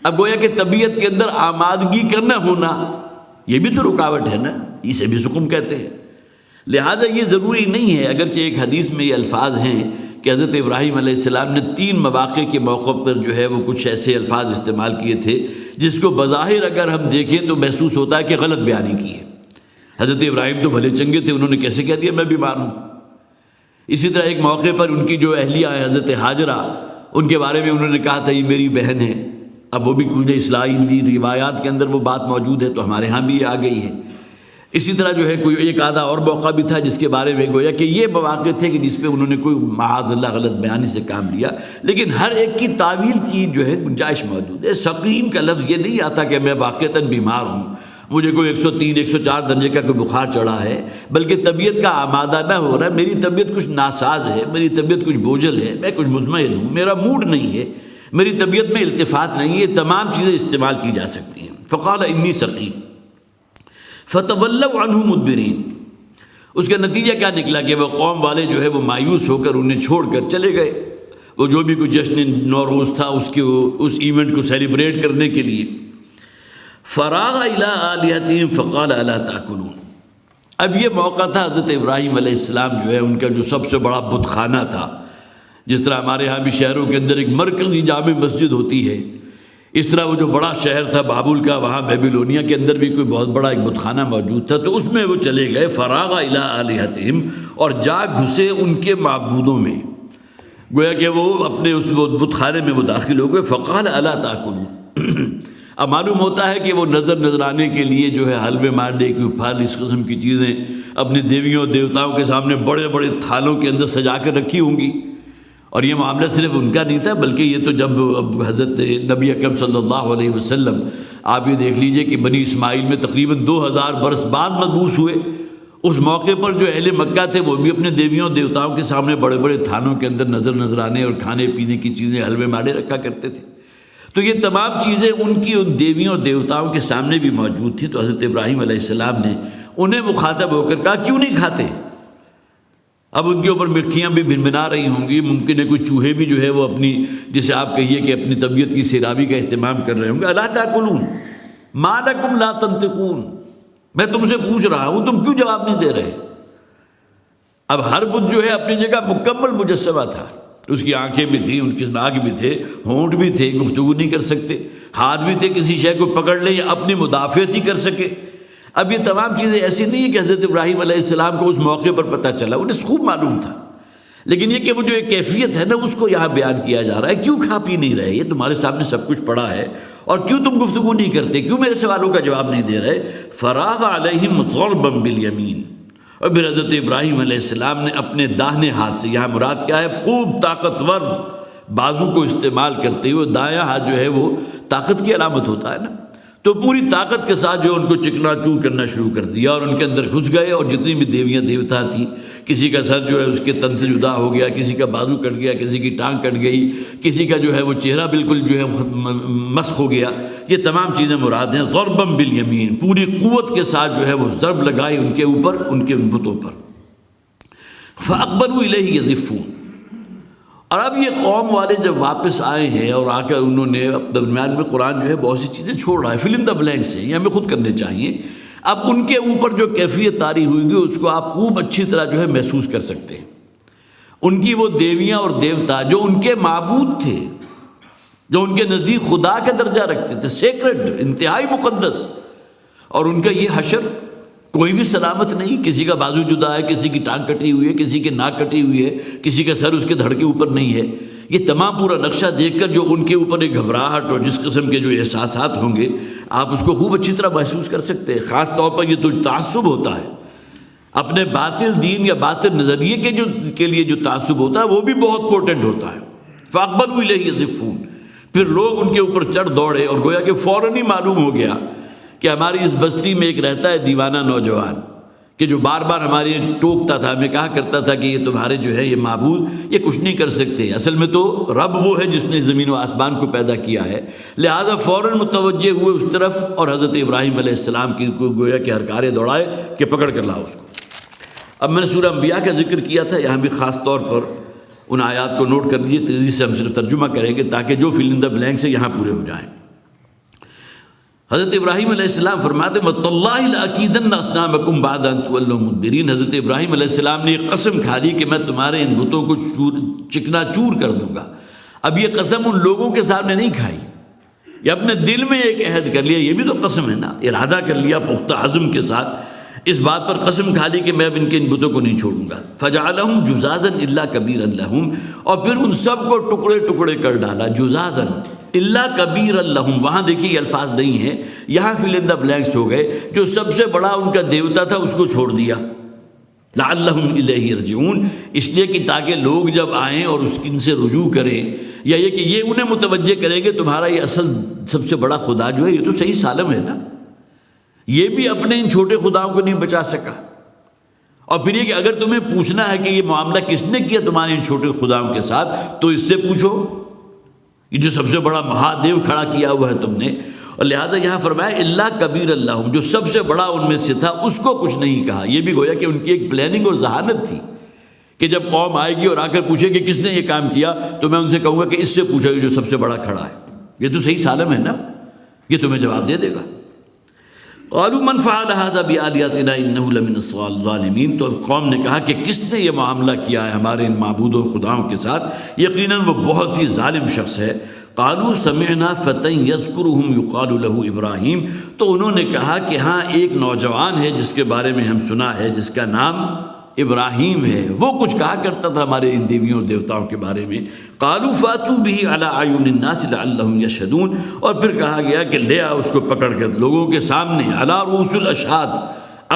اب گویا کہ طبیعت کے اندر آمادگی کرنا ہونا، یہ بھی تو رکاوٹ ہے نا، اسے بھی سقم کہتے ہیں۔ لہٰذا یہ ضروری نہیں ہے، اگرچہ ایک حدیث میں یہ الفاظ ہیں کہ حضرت ابراہیم علیہ السلام نے 3 مواقع کے موقع پر جو ہے وہ کچھ ایسے الفاظ استعمال کیے تھے جس کو بظاہر اگر ہم دیکھیں تو محسوس ہوتا ہے کہ غلط بیانی کی ہے۔ حضرت ابراہیم تو بھلے چنگے تھے، انہوں نے کیسے کہہ دیا میں بیمار ہوں۔ اسی طرح ایک موقع پر ان کی جو اہلیہ ہیں حضرت ہاجرہ، ان کے بارے میں انہوں نے کہا تھا یہ میری بہن ہے۔ اب وہ بھی کچھ اسرائیلی روایات کے اندر وہ بات موجود ہے، تو ہمارے ہاں بھی یہ آ گئی ہے۔ اسی طرح جو ہے کوئی ایک آدھا اور موقع بھی تھا جس کے بارے میں گویا کہ یہ مواقع تھے کہ جس پہ انہوں نے کوئی معاذ اللہ غلط بیانی سے کام لیا، لیکن ہر ایک کی تعویل کی جو ہے گنجائش موجود ہے۔ سقیم کا لفظ یہ نہیں آتا کہ میں واقعتاً بیمار ہوں، مجھے کوئی 103 104 درجے کا کوئی بخار چڑھا ہے، بلکہ طبیعت کا آمادہ نہ ہو رہا ہے، میری طبیعت کچھ ناساز ہے، میری طبیعت کچھ بوجھل ہے، میں کچھ مطمئن ہوں، میرا موڈ نہیں ہے، میری طبیعت میں التفات نہیں ہے، یہ تمام چیزیں استعمال کی جا سکتی ہیں۔ فقال انی سقیم فتولوا عنہ مدبرین، اس کا نتیجہ کیا نکلا کہ وہ قوم والے جو ہے وہ مایوس ہو کر انہیں چھوڑ کر چلے گئے۔ وہ جو بھی کوئی جشن نوروز تھا اس ایونٹ کو سیلیبریٹ کرنے کے لیے۔ فراغ الی آلہتہم فقال الا تاکلون، اب یہ موقع تھا حضرت ابراہیم علیہ السلام جو ہے ان کا جو سب سے بڑا بت خانہ تھا، جس طرح ہمارے ہاں بھی شہروں کے اندر ایک مرکزی جامع مسجد ہوتی ہے، اس طرح وہ جو بڑا شہر تھا بابل کا، وہاں بیبیلونیا کے اندر بھی کوئی بہت بڑا ایک بت خانہ موجود تھا، تو اس میں وہ چلے گئے۔ فراغ الی آلہتہم، اور جا گھسے ان کے معبودوں میں، گویا کہ وہ اپنے اس بت خانے میں وہ داخل ہو گئے۔ فقال الا تاکلون، اب معلوم ہوتا ہے کہ وہ نذرانے کے لیے جو ہے حلوے مانڈے کوئی پھل اس قسم کی چیزیں اپنے دیویوں دیوتاؤں کے سامنے بڑے بڑے تھالوں کے اندر سجا کر رکھی ہوں گی۔ اور یہ معاملہ صرف ان کا نہیں تھا، بلکہ یہ تو جب حضرت نبی اکرم صلی اللہ علیہ وسلم، آپ یہ دیکھ لیجئے کہ بنی اسماعیل میں تقریباً 2000 برس بعد مبعوث ہوئے، اس موقع پر جو اہل مکہ تھے وہ بھی اپنے دیویوں دیوتاؤں کے سامنے بڑے بڑے تھانوں کے اندر نذرانے اور کھانے پینے کی چیزیں حلوے مانڈے رکھا کرتے تھے۔ تو یہ تمام چیزیں ان کی ان دیویوں دیوتاؤں کے سامنے بھی موجود تھی۔ تو حضرت ابراہیم علیہ السلام نے انہیں مخاطب ہو کر کہا کیوں نہیں کھاتے؟ اب ان کے اوپر مکھیاں بھی بھنبھنا رہی ہوں گی، ممکن ہے کوئی چوہے بھی جو ہے وہ اپنی، جسے آپ کہیے کہ اپنی طبیعت کی سیرابی کا اہتمام کر رہے ہوں گے۔ الا تاکلون ما لکم لا تنطقون، میں تم سے پوچھ رہا ہوں تم کیوں جواب نہیں دے رہے؟ اب ہر بت جو ہے اپنی جگہ مکمل مجسمہ تھا، اس کی آنکھیں بھی تھیں، ان کے ناک بھی تھے، ہونٹ بھی تھے، گفتگو نہیں کر سکتے، ہاتھ بھی تھے کسی شے کو پکڑ لیں یا اپنی مدافعت ہی کر سکے۔ اب یہ تمام چیزیں ایسی نہیں ہیں کہ حضرت ابراہیم علیہ السلام کو اس موقع پر پتہ چلا، انہیں خوب معلوم تھا، لیکن یہ کہ وہ جو ایک کیفیت ہے نا اس کو یہاں بیان کیا جا رہا ہے۔ کیوں کھا پی نہیں رہے؟ یہ تمہارے سامنے سب کچھ پڑا ہے، اور کیوں تم گفتگو نہیں کرتے؟ کیوں میرے سوالوں کا جواب نہیں دے رہے؟ فراغ علیہم ضربا بالیمین، اور پھر حضرت ابراہیم علیہ السلام نے اپنے داہنے ہاتھ سے، یہاں مراد کیا ہے؟ خوب طاقتور بازو کو استعمال کرتے ہوئے، دایاں ہاتھ جو ہے وہ طاقت کی علامت ہوتا ہے نا، تو پوری طاقت کے ساتھ جو ان کو چکنا چور کرنا شروع کر دیا اور ان کے اندر گھس گئے، اور جتنی بھی دیویاں دیوتا تھیں، کسی کا سر جو ہے اس کے تن سے جدا ہو گیا، کسی کا بازو کٹ گیا، کسی کی ٹانگ کٹ گئی، کسی کا جو ہے وہ چہرہ بالکل جو ہے مسخ ہو گیا، یہ تمام چیزیں مراد ہیں۔ ضرباً بالیمین، پوری قوت کے ساتھ جو ہے وہ ضرب لگائی ان کے اوپر، ان کے بتوں پر۔ فاقبلوا الیہ یزفون، اور اب یہ قوم والے جب واپس آئے ہیں اور آ کر انہوں نے اب درمیان میں قرآن جو ہے بہت سی چیزیں چھوڑ رہا ہے، فل ان دا بلینکس ہیں، یہ ہمیں خود کرنے چاہیے۔ اب ان کے اوپر جو کیفیت طاری ہوئی گی اس کو آپ خوب اچھی طرح جو ہے محسوس کر سکتے ہیں۔ ان کی وہ دیویاں اور دیوتا جو ان کے معبود تھے، جو ان کے نزدیک خدا کا درجہ رکھتے تھے، سیکرڈ، انتہائی مقدس، اور ان کا یہ حشر کوئی بھی سلامت نہیں، کسی کا بازو جدا ہے، کسی کی ٹانگ کٹی ہوئی ہے، کسی کی ناک کٹی ہوئی ہے، کسی کا سر اس کے دھڑ کے اوپر نہیں ہے۔ یہ تمام پورا نقشہ دیکھ کر جو ان کے اوپر ایک گھبراہٹ اور جس قسم کے جو احساسات ہوں گے آپ اس کو خوب اچھی طرح محسوس کر سکتے ہیں۔ خاص طور پر یہ تو تعصب ہوتا ہے، اپنے باطل دین یا باطل نظریے کے لیے جو تعصب ہوتا ہے وہ بھی بہت پورٹنٹ ہوتا ہے۔ فاقبلوا الیہ یزفون، پھر لوگ ان کے اوپر چڑھ دوڑے، اور گویا کہ فوراً ہی معلوم ہو گیا کہ ہماری اس بستی میں ایک رہتا ہے دیوانہ نوجوان کہ جو بار بار ہمارے ٹوکتا تھا، ہمیں کہا کرتا تھا کہ یہ تمہارے جو ہے یہ معبود یہ کچھ نہیں کر سکتے، اصل میں تو رب وہ ہے جس نے زمین و آسمان کو پیدا کیا ہے۔ لہذا فوراً متوجہ ہوئے اس طرف، اور حضرت ابراہیم علیہ السلام کی کو گویا کہ ہرکارے دوڑائے کہ پکڑ کر لاؤ اس کو۔ اب میں نے سورہ انبیاء کا ذکر کیا تھا، یہاں بھی خاص طور پر ان آیات کو نوٹ کر لیجیے، تیزی سے ہم صرف ترجمہ کریں گے تاکہ جو فل ان دا بلینکس ہے یہاں پورے ہو جائیں۔ حضرت ابراہیم علیہ السلام فرماتے ہیں وَتَاللَّهِ لَأَكِيدَنَّ أَصْنَامَكُمْ بَعْدَ أَن تُوَلُّوا مُدْبِرِينَ۔ حضرت ابراہیم علیہ السلام نے ایک قسم کھا لی کہ میں تمہارے ان بتوں کو چکنا چور کر دوں گا۔ اب یہ قسم ان لوگوں کے سامنے نہیں کھائی، یہ اپنے دل میں ایک عہد کر لیا، یہ بھی تو قسم ہے نا، ارادہ کر لیا پختہ عزم کے ساتھ، اس بات پر قسم کھا لی کہ میں اب ان کے ان بتوں کو نہیں چھوڑوں گا۔ فَجَعَلَهُمْ جُزَازًا إِلَّا كَبِيرًا لَهُمْ، اور پھر ان سب کو ٹکڑے ٹکڑے کر ڈالا، جزازن الا کبیر لہم، وہاں دیکھیے یہ الفاظ نہیں ہیں، یہاں فل ان دا بلینکس ہو گئے، جو سب سے بڑا ان کا دیوتا تھا اس کو چھوڑ دیا، لعلہم الیہ یرجعون، اس لیے کہ تاکہ لوگ جب آئیں اور ان سے رجوع کریں، یا یہ کہ یہ انہیں متوجہ کریں گے تمہارا یہ اصل سب سے بڑا خدا جو ہے یہ تو صحیح سالم ہے نا، یہ بھی اپنے ان چھوٹے خداؤں کو نہیں بچا سکا۔ اور پھر یہ کہ اگر تمہیں پوچھنا ہے کہ یہ معاملہ کس نے کیا تمہارے ان چھوٹے خداؤں کے ساتھ، تو اس سے پوچھو، یہ جو سب سے بڑا مہادیو کھڑا کیا ہوا ہے تم نے۔ اور لہٰذا یہاں فرمایا اللہ کبیر اللہ، جو سب سے بڑا ان میں سے تھا اس کو کچھ نہیں کہا۔ یہ بھی گویا کہ ان کی ایک پلاننگ اور ذہانت تھی کہ جب قوم آئے گی اور آ کر پوچھے کہ کس نے یہ کام کیا، تو میں ان سے کہوں گا کہ اس سے پوچھو جو سب سے بڑا کھڑا ہے، یہ تو صحیح سالم ہے نا، یہ تمہیں جواب دے دے گا۔ قالوا من فعل هذا بآلهتنا انه لمن الظالمین، تو قوم نے کہا کہ کس نے یہ معاملہ کیا ہے ہمارے ان معبود و خداؤں کے ساتھ، یقیناً وہ بہت ہی ظالم شخص ہے۔ قالوا سمعنا فتى يذكرهم يقال له ابراہیم، تو انہوں نے کہا کہ ہاں ایک نوجوان ہے جس کے بارے میں ہم سنا ہے، جس کا نام ابراہیم ہے، وہ کچھ کہا کرتا تھا ہمارے ان دیویوں اور دیوتاؤں کے بارے میں۔ قالوا فاتوا به على اعین الناس لعلهم يشهدون، اور پھر کہا گیا کہ لے آؤ اس کو پکڑ کر لوگوں کے سامنے، على رؤوس الاشهاد،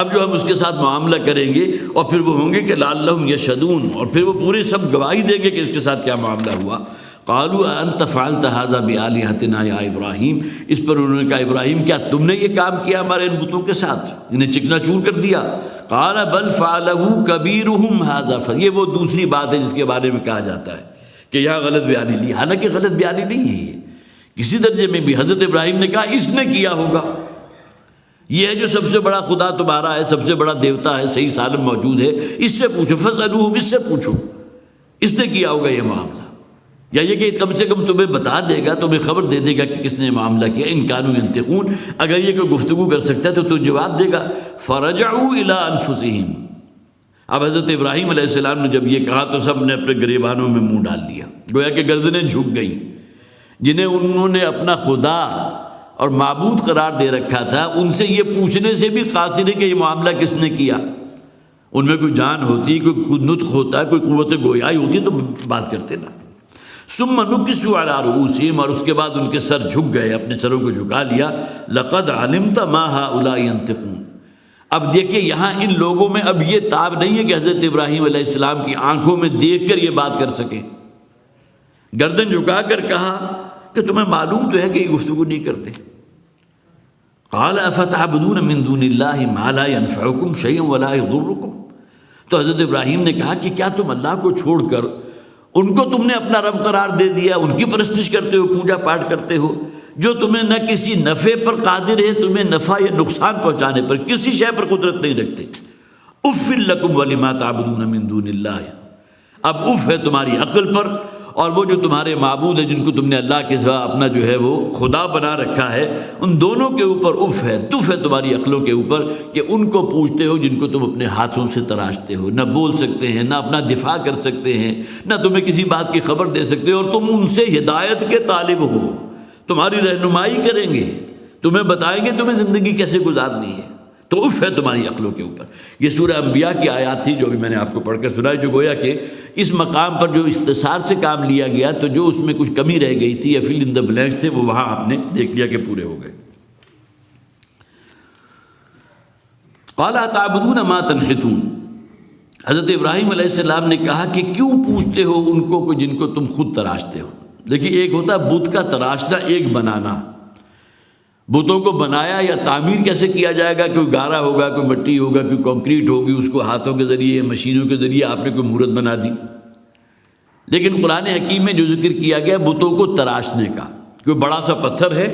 اب جو ہم اس کے ساتھ معاملہ کریں گے اور پھر وہ ہوں گے کہ لعلهم يشهدون، اور پھر وہ پورے سب گواہی دیں گے کہ اس کے ساتھ کیا معاملہ ہوا۔ قالوا انت فعلت هذا بآلهتنا یا ابراہیم، اس پر انہوں نے کہا ابراہیم کیا تم نے یہ کام کیا ہمارے ان بتوں کے ساتھ، انہیں چکنا چور کر دیا؟ قال بل فعله كبيرهم هذا، یہ وہ دوسری بات ہے جس کے بارے میں کہا جاتا ہے کہ یہاں غلط بیانی لی، حالانکہ غلط بیانی نہیں ہے یہ، کسی درجے میں بھی حضرت ابراہیم نے کہا اس نے کیا ہوگا، یہ ہے جو سب سے بڑا خدا تمہارا ہے، سب سے بڑا دیوتا ہے، صحیح سالم موجود ہے، اس سے پوچھو، فاسألوه، اس سے پوچھو اس نے کیا ہوگا یہ معاملہ، یا یہ کہ کم سے کم تمہیں بتا دے گا، تمہیں خبر دے دے گا کہ کس نے معاملہ کیا۔ ان کانوا ینطقون، اگر یہ کوئی گفتگو کر سکتا ہے تو جواب دے گا۔ فرجعوا الی انفسہم، اب حضرت ابراہیم علیہ السلام نے جب یہ کہا تو سب نے اپنے گریبانوں میں منہ ڈال لیا، گویا کہ گردنیں جھک گئیں، جنہیں انہوں نے اپنا خدا اور معبود قرار دے رکھا تھا، ان سے یہ پوچھنے سے بھی قاصر ہے کہ یہ معاملہ کس نے کیا۔ ان میں کوئی جان ہوتی، کوئی نطق ہوتا، کوئی قوت گویائی ہوتی تو بات کرتے نا۔ ثم نکسوا علی رؤوسہم، اور اس کے بعد ان کے سر جھک گئے، اپنے سروں کو جھکا لیا۔ لقد علمت ما هؤلاء ينطقون، اب دیکھیے یہاں ان لوگوں میں اب یہ تاب نہیں ہے کہ حضرت ابراہیم علیہ السلام کی آنکھوں میں دیکھ کر یہ بات کر سکیں، گردن جھکا کر کہا کہ تمہیں معلوم تو ہے کہ یہ گفتگو نہیں کرتے، قال افتعبدون من دون اللہ ما لا ينفعکم شیئا ولا یضرکم، تو حضرت ابراہیم نے کہا کہ کیا تم اللہ کو چھوڑ کر ان کو تم نے اپنا رب قرار دے دیا، ان کی پرستش کرتے ہو، پوجا پاٹ کرتے ہو، جو تمہیں نہ کسی نفع پر قادر ہے، تمہیں نفع یا نقصان پہنچانے پر کسی شے پر قدرت نہیں رکھتے۔ اف لکم ولما تعبدون من دون اللہ، اب اف ہے تمہاری عقل پر، اور وہ جو تمہارے معبود ہیں جن کو تم نے اللہ کے سوا اپنا جو ہے وہ خدا بنا رکھا ہے، ان دونوں کے اوپر اف ہے، تف ہے تمہاری عقلوں کے اوپر کہ ان کو پوچھتے ہو جن کو تم اپنے ہاتھوں سے تراشتے ہو، نہ بول سکتے ہیں، نہ اپنا دفاع کر سکتے ہیں، نہ تمہیں کسی بات کی خبر دے سکتے، اور تم ان سے ہدایت کے طالب ہو، تمہاری رہنمائی کریں گے، تمہیں بتائیں گے تمہیں زندگی کیسے گزارنی ہے، تو اف ہے تمہاری عقلوں کے اوپر۔ یہ سورہ انبیاء کی آیات تھی جو بھی میں نے آپ کو پڑھ کر سنائی، جو گویا کہ اس مقام پر جو اختصار سے کام لیا گیا، تو جو اس میں کچھ کمی رہ گئی تھی یا فل ان دا بلینکس تھے، وہ وہاں آپ نے دیکھ لیا کہ پورے ہو گئے۔ قال تعبدون ما تنحتون، حضرت ابراہیم علیہ السلام نے کہا کہ کیوں پوچھتے ہو ان کو جن کو تم خود تراشتے ہو۔ دیکھیے، ایک ہوتا ہے بت کا تراشنا، ایک بنانا۔ بتوں کو بنایا یا تعمیر کیسے کیا جائے گا، کوئی گارا ہوگا، کوئی مٹی ہوگا، کوئی کنکریٹ ہوگی، اس کو ہاتھوں کے ذریعے یا مشینوں کے ذریعے آپ نے کوئی مورت بنا دی۔ لیکن قرآن حکیم میں جو ذکر کیا گیا بتوں کو تراشنے کا، کوئی بڑا سا پتھر ہے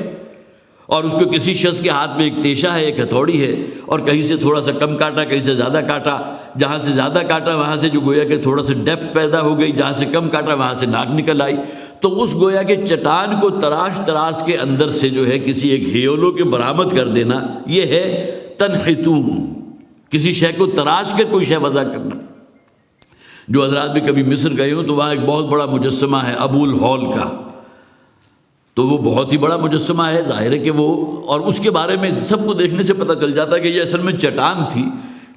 اور اس کو کسی شخص کے ہاتھ میں ایک تیشہ ہے، ایک ہتھوڑی ہے، اور کہیں سے تھوڑا سا کم کاٹا، کہیں سے زیادہ کاٹا، جہاں سے زیادہ کاٹا وہاں سے جو گویا کہ تھوڑا سا ڈیپتھ پیدا ہو گئی، جہاں سے کم کاٹا وہاں سے ناک نکل آئی، تو اس گویا کہ چٹان کو تراش کے اندر سے جو ہے کسی ایک ہیولو کے برآمد کر دینا، یہ ہے تنحتون، کسی شے کو تراش کر کوئی شے وضع کرنا۔ جو حضرات بھی کبھی مصر گئے ہوں تو وہاں ایک بہت بڑا مجسمہ ہے ابو الہول کا، تو وہ بہت ہی بڑا مجسمہ ہے، ظاہر ہے کہ وہ، اور اس کے بارے میں سب کو دیکھنے سے پتہ چل جاتا ہے کہ یہ اصل میں چٹان تھی،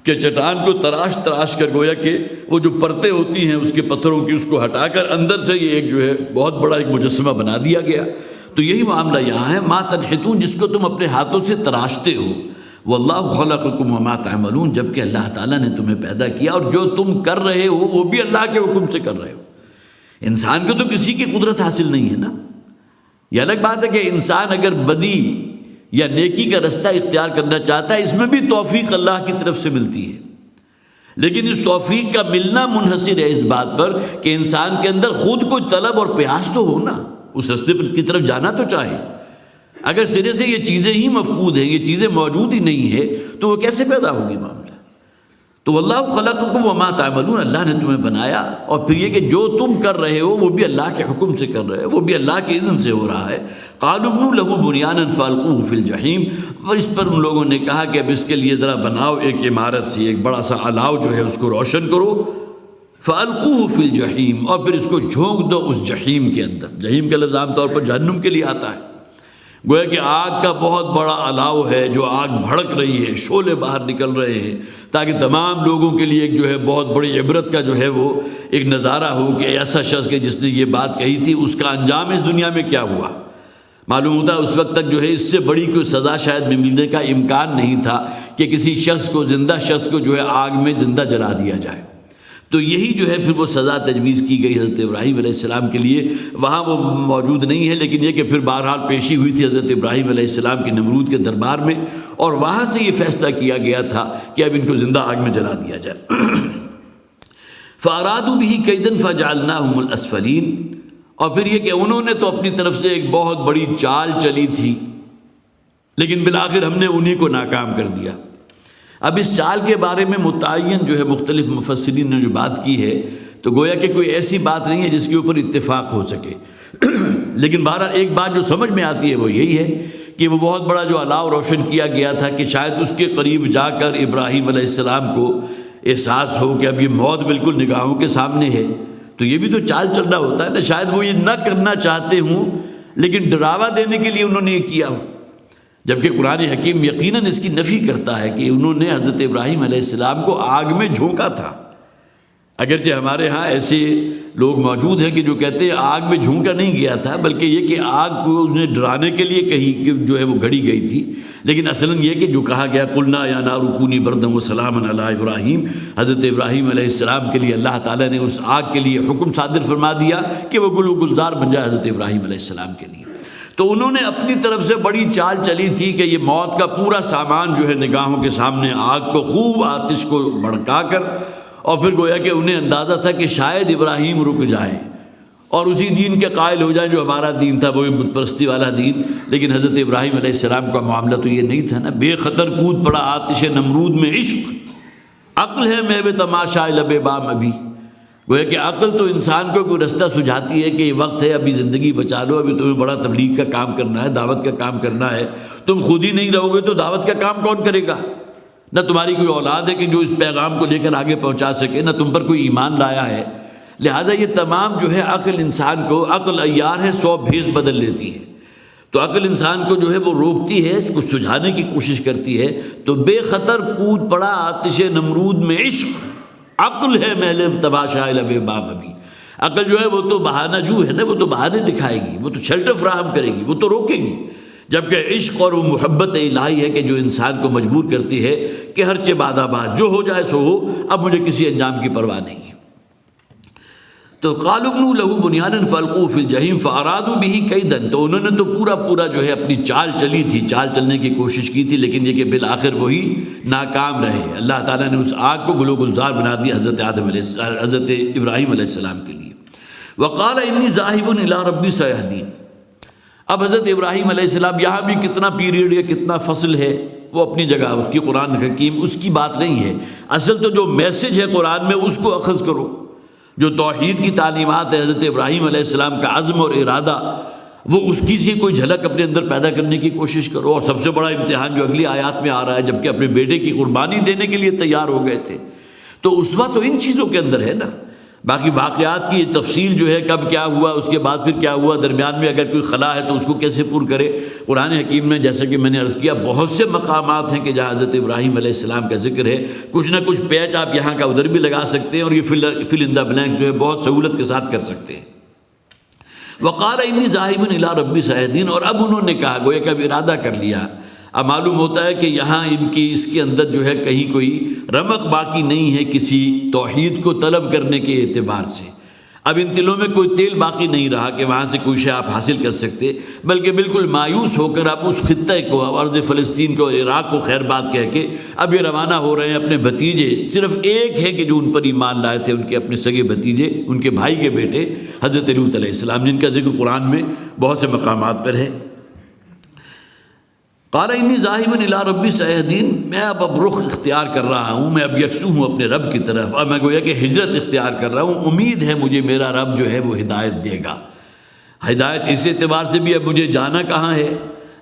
کہ چٹان کو تراش کر گویا کہ وہ جو پرتیں ہوتی ہیں اس کے پتھروں کی، اس کو ہٹا کر اندر سے یہ ایک جو ہے بہت بڑا ایک مجسمہ بنا دیا گیا۔ تو یہی معاملہ یہاں ہے، ما تنحتون، جس کو تم اپنے ہاتھوں سے تراشتے ہو، واللہ خلقکم وما تعملون، جبکہ اللہ تعالیٰ نے تمہیں پیدا کیا اور جو تم کر رہے ہو وہ بھی اللہ کے حکم سے کر رہے ہو۔ انسان کو تو کسی کی قدرت حاصل نہیں ہے نا۔ یہ الگ بات ہے کہ انسان اگر بدی یا نیکی کا رستہ اختیار کرنا چاہتا ہے، اس میں بھی توفیق اللہ کی طرف سے ملتی ہے، لیکن اس توفیق کا ملنا منحصر ہے اس بات پر کہ انسان کے اندر خود کوئی طلب اور پیاس تو ہو نا، اس رستے کی طرف جانا تو چاہے۔ اگر سرے سے یہ چیزیں ہی مفقود ہیں، یہ چیزیں موجود ہی نہیں ہے، تو وہ کیسے پیدا ہوگی معاملہ؟ تو واللہ خلقکم وما تعملون، اللہ نے تمہیں بنایا، اور پھر یہ کہ جو تم کر رہے ہو وہ بھی اللہ کے حکم سے کر رہے ہو، وہ بھی اللہ کے اذن سے ہو رہا ہے۔ قالوا ابنوا له بنیانا فالقوه فی الجحیم، اور اس پر ان لوگوں نے کہا کہ اب اس کے لیے ذرا بناؤ ایک عمارت سی، ایک بڑا سا الاؤ جو ہے اس کو روشن کرو، فالقوه فی الجحیم، اور پھر اس کو جھونک دو اس جحیم کے اندر۔ جحیم کا لفظ عام طور پر جہنم کے لیے آتا ہے، گویا کہ آگ کا بہت بڑا الاؤ ہے، جو آگ بھڑک رہی ہے، شعلے باہر نکل رہے ہیں، تاکہ تمام لوگوں کے لیے ایک جو ہے بہت بڑی عبرت کا جو ہے وہ ایک نظارہ ہو کہ ایسا شخص کہ جس نے یہ بات کہی تھی اس کا انجام اس دنیا میں کیا ہوا۔ معلوم ہوتا ہے اس وقت تک جو ہے اس سے بڑی کوئی سزا شاید ملنے کا امکان نہیں تھا کہ کسی شخص کو، زندہ شخص کو جو ہے آگ میں زندہ جلا دیا جائے۔ تو یہی جو ہے پھر وہ سزا تجویز کی گئی حضرت ابراہیم علیہ السلام کے لیے۔ وہاں وہ موجود نہیں ہے، لیکن یہ کہ پھر بہرحال پیشی ہوئی تھی حضرت ابراہیم علیہ السلام کے نمرود کے دربار میں، اور وہاں سے یہ فیصلہ کیا گیا تھا کہ اب ان کو زندہ آگ میں جلا دیا جائے۔ فَأَرَادُوا بِهِ كَيْدًا فَجَعَلْنَاهُمُ الْأَسْفَلِينَ، اور پھر یہ کہ انہوں نے تو اپنی طرف سے ایک بہت بڑی چال چلی تھی، لیکن بالآخر ہم نے انہی کو ناکام کر دیا۔ اب اس چال کے بارے میں متعین جو ہے مختلف مفسرین نے جو بات کی ہے، تو گویا کہ کوئی ایسی بات نہیں ہے جس کے اوپر اتفاق ہو سکے، لیکن بہرحال ایک بات جو سمجھ میں آتی ہے وہ یہی ہے کہ وہ بہت بڑا جو الاؤ روشن کیا گیا تھا کہ شاید اس کے قریب جا کر ابراہیم علیہ السلام کو احساس ہو کہ اب یہ موت بالکل نگاہوں کے سامنے ہے۔ تو یہ بھی تو چال چلنا ہوتا ہے نا، شاید وہ یہ نہ کرنا چاہتے ہوں لیکن ڈراوا دینے کے لیے انہوں نے یہ کیا ہو، جبکہ قرآن حکیم یقیناً اس کی نفی کرتا ہے کہ انہوں نے حضرت ابراہیم علیہ السلام کو آگ میں جھونکا تھا۔ اگرچہ ہمارے ہاں ایسے لوگ موجود ہیں کہ جو کہتے ہیں آگ میں جھونکا نہیں گیا تھا، بلکہ یہ کہ آگ کو انہیں ڈرانے کے لیے کہی کہ جو ہے وہ گھڑی گئی تھی، لیکن اصلاً یہ کہ جو کہا گیا قلنا یا نار کونی بردا وسلاما علی ابراہیم، حضرت ابراہیم علیہ السلام کے لیے اللہ تعالیٰ نے اس آگ کے لیے حکم صادر فرما دیا کہ وہ گل و گلزار بن جائے حضرت ابراہیم علیہ السلام کے لیے۔ تو انہوں نے اپنی طرف سے بڑی چال چلی تھی کہ یہ موت کا پورا سامان جو ہے نگاہوں کے سامنے آگ کو خوب آتش کو بھڑکا کر، اور پھر گویا کہ انہیں اندازہ تھا کہ شاید ابراہیم رک جائیں اور اسی دین کے قائل ہو جائیں جو ہمارا دین تھا، وہی بت پرستی والا دین۔ لیکن حضرت ابراہیم علیہ السلام کا معاملہ تو یہ نہیں تھا نا، بے خطر کود پڑا آتش نمرود میں عشق۔ عقل ہے میں تماشا لب بام ابھی، گویا کہ عقل تو انسان کو کوئی رستہ سجھاتی ہے کہ یہ وقت ہے، ابھی زندگی بچا لو، ابھی تمہیں بڑا تبلیغ کا کام کرنا ہے، دعوت کا کام کرنا ہے۔ تم خود ہی نہیں رہو گے تو دعوت کا کام کون کرے گا؟ نہ تمہاری کوئی اولاد ہے کہ جو اس پیغام کو لے کر آگے پہنچا سکے، نہ تم پر کوئی ایمان لایا ہے۔ لہٰذا یہ تمام جو ہے عقل انسان کو، عقل عیار ہے، 100 بھیس بدل لیتی ہے، تو عقل انسان کو جو ہے وہ روکتی ہے، اس کو سجھانے کی کوشش کرتی ہے۔ تو بے خطر کود پڑا آتش نمرود میں عشق، عقل ہے محل تماشا لب بام ابھی۔ عقل جو ہے وہ تو بہانہ جو ہے نا، وہ تو بہانے دکھائے گی، وہ تو شیلٹر فراہم کرے گی، وہ تو روکے گی، جبکہ عشق اور وہ محبت الہی ہے کہ جو انسان کو مجبور کرتی ہے کہ ہر چہ باد آباد، جو ہو جائے سو ہو، اب مجھے کسی انجام کی پرواہ نہیں ہے۔ تو قالوا ابنوا له بنیانا فالقوه فی الجحیم فارادوا به کیدا، تو انہوں نے تو پورا جو ہے اپنی چال چلی تھی، چال چلنے کی کوشش کی تھی، لیکن یہ کہ بالآخر وہی ناکام رہے۔ اللہ تعالیٰ نے اس آگ کو گلو گلزار بنا دیا حضرت ابراہیم علیہ السلام کے لیے۔ وقال انی ذاہب الی ربی سیہدین۔ اب حضرت ابراہیم علیہ السلام، یہاں بھی کتنا پیریڈ یا کتنا فصل ہے وہ اپنی جگہ، اس کی قرآن حکیم اس کی بات نہیں ہے، اصل تو جو میسج ہے قرآن میں اس کو اخذ کرو، جو توحید کی تعلیمات ہے حضرت ابراہیم علیہ السلام کا عزم اور ارادہ، وہ اس کی سی کوئی جھلک اپنے اندر پیدا کرنے کی کوشش کرو۔ اور سب سے بڑا امتحان جو اگلی آیات میں آ رہا ہے، جبکہ اپنے بیٹے کی قربانی دینے کے لیے تیار ہو گئے تھے، تو اسوہ تو ان چیزوں کے اندر ہے نا۔ باقی واقعات کی تفصیل جو ہے، کب کیا ہوا، اس کے بعد پھر کیا ہوا، درمیان میں اگر کوئی خلا ہے تو اس کو کیسے پور کرے۔ قرآن حکیم میں جیسا کہ میں نے عرض کیا، بہت سے مقامات ہیں کہ جہاں حضرت ابراہیم علیہ السلام کا ذکر ہے، کچھ نہ کچھ پیچ آپ یہاں کا ادھر بھی لگا سکتے ہیں، اور یہ فل ان دا بلینک جو ہے بہت سہولت کے ساتھ کر سکتے ہیں۔ وقال انی ذاہب الی ربی سیہدین، اور اب انہوں نے کہا، گویا کہ اب ارادہ کر لیا۔ اب معلوم ہوتا ہے کہ یہاں ان کی اس کے اندر جو ہے کہیں کوئی رمق باقی نہیں ہے کسی توحید کو طلب کرنے کے اعتبار سے۔ اب ان دلوں میں کوئی تیل باقی نہیں رہا کہ وہاں سے کوئی شے آپ حاصل کر سکتے، بلکہ بالکل مایوس ہو کر اب اس خطے کو، ارض فلسطین کو اور عراق کو خیر بات کہہ کے اب یہ روانہ ہو رہے ہیں۔ اپنے بھتیجے، صرف ایک ہے کہ جو ان پر ایمان لائے تھے، ان کے اپنے سگے بھتیجے، ان کے بھائی کے بیٹے حضرت لوط علیہ السلام، جن کا ذکر قرآن میں بہت سے مقامات پر ہے۔ قال انی ذاہب الی ربی سیہدین، میں اب رخ اختیار کر رہا ہوں، میں اب یکسو ہوں اپنے رب کی طرف، اب میں گویا کہ ہجرت اختیار کر رہا ہوں، امید ہے مجھے میرا رب جو ہے وہ ہدایت دے گا۔ ہدایت اس اعتبار سے بھی، اب مجھے جانا کہاں ہے،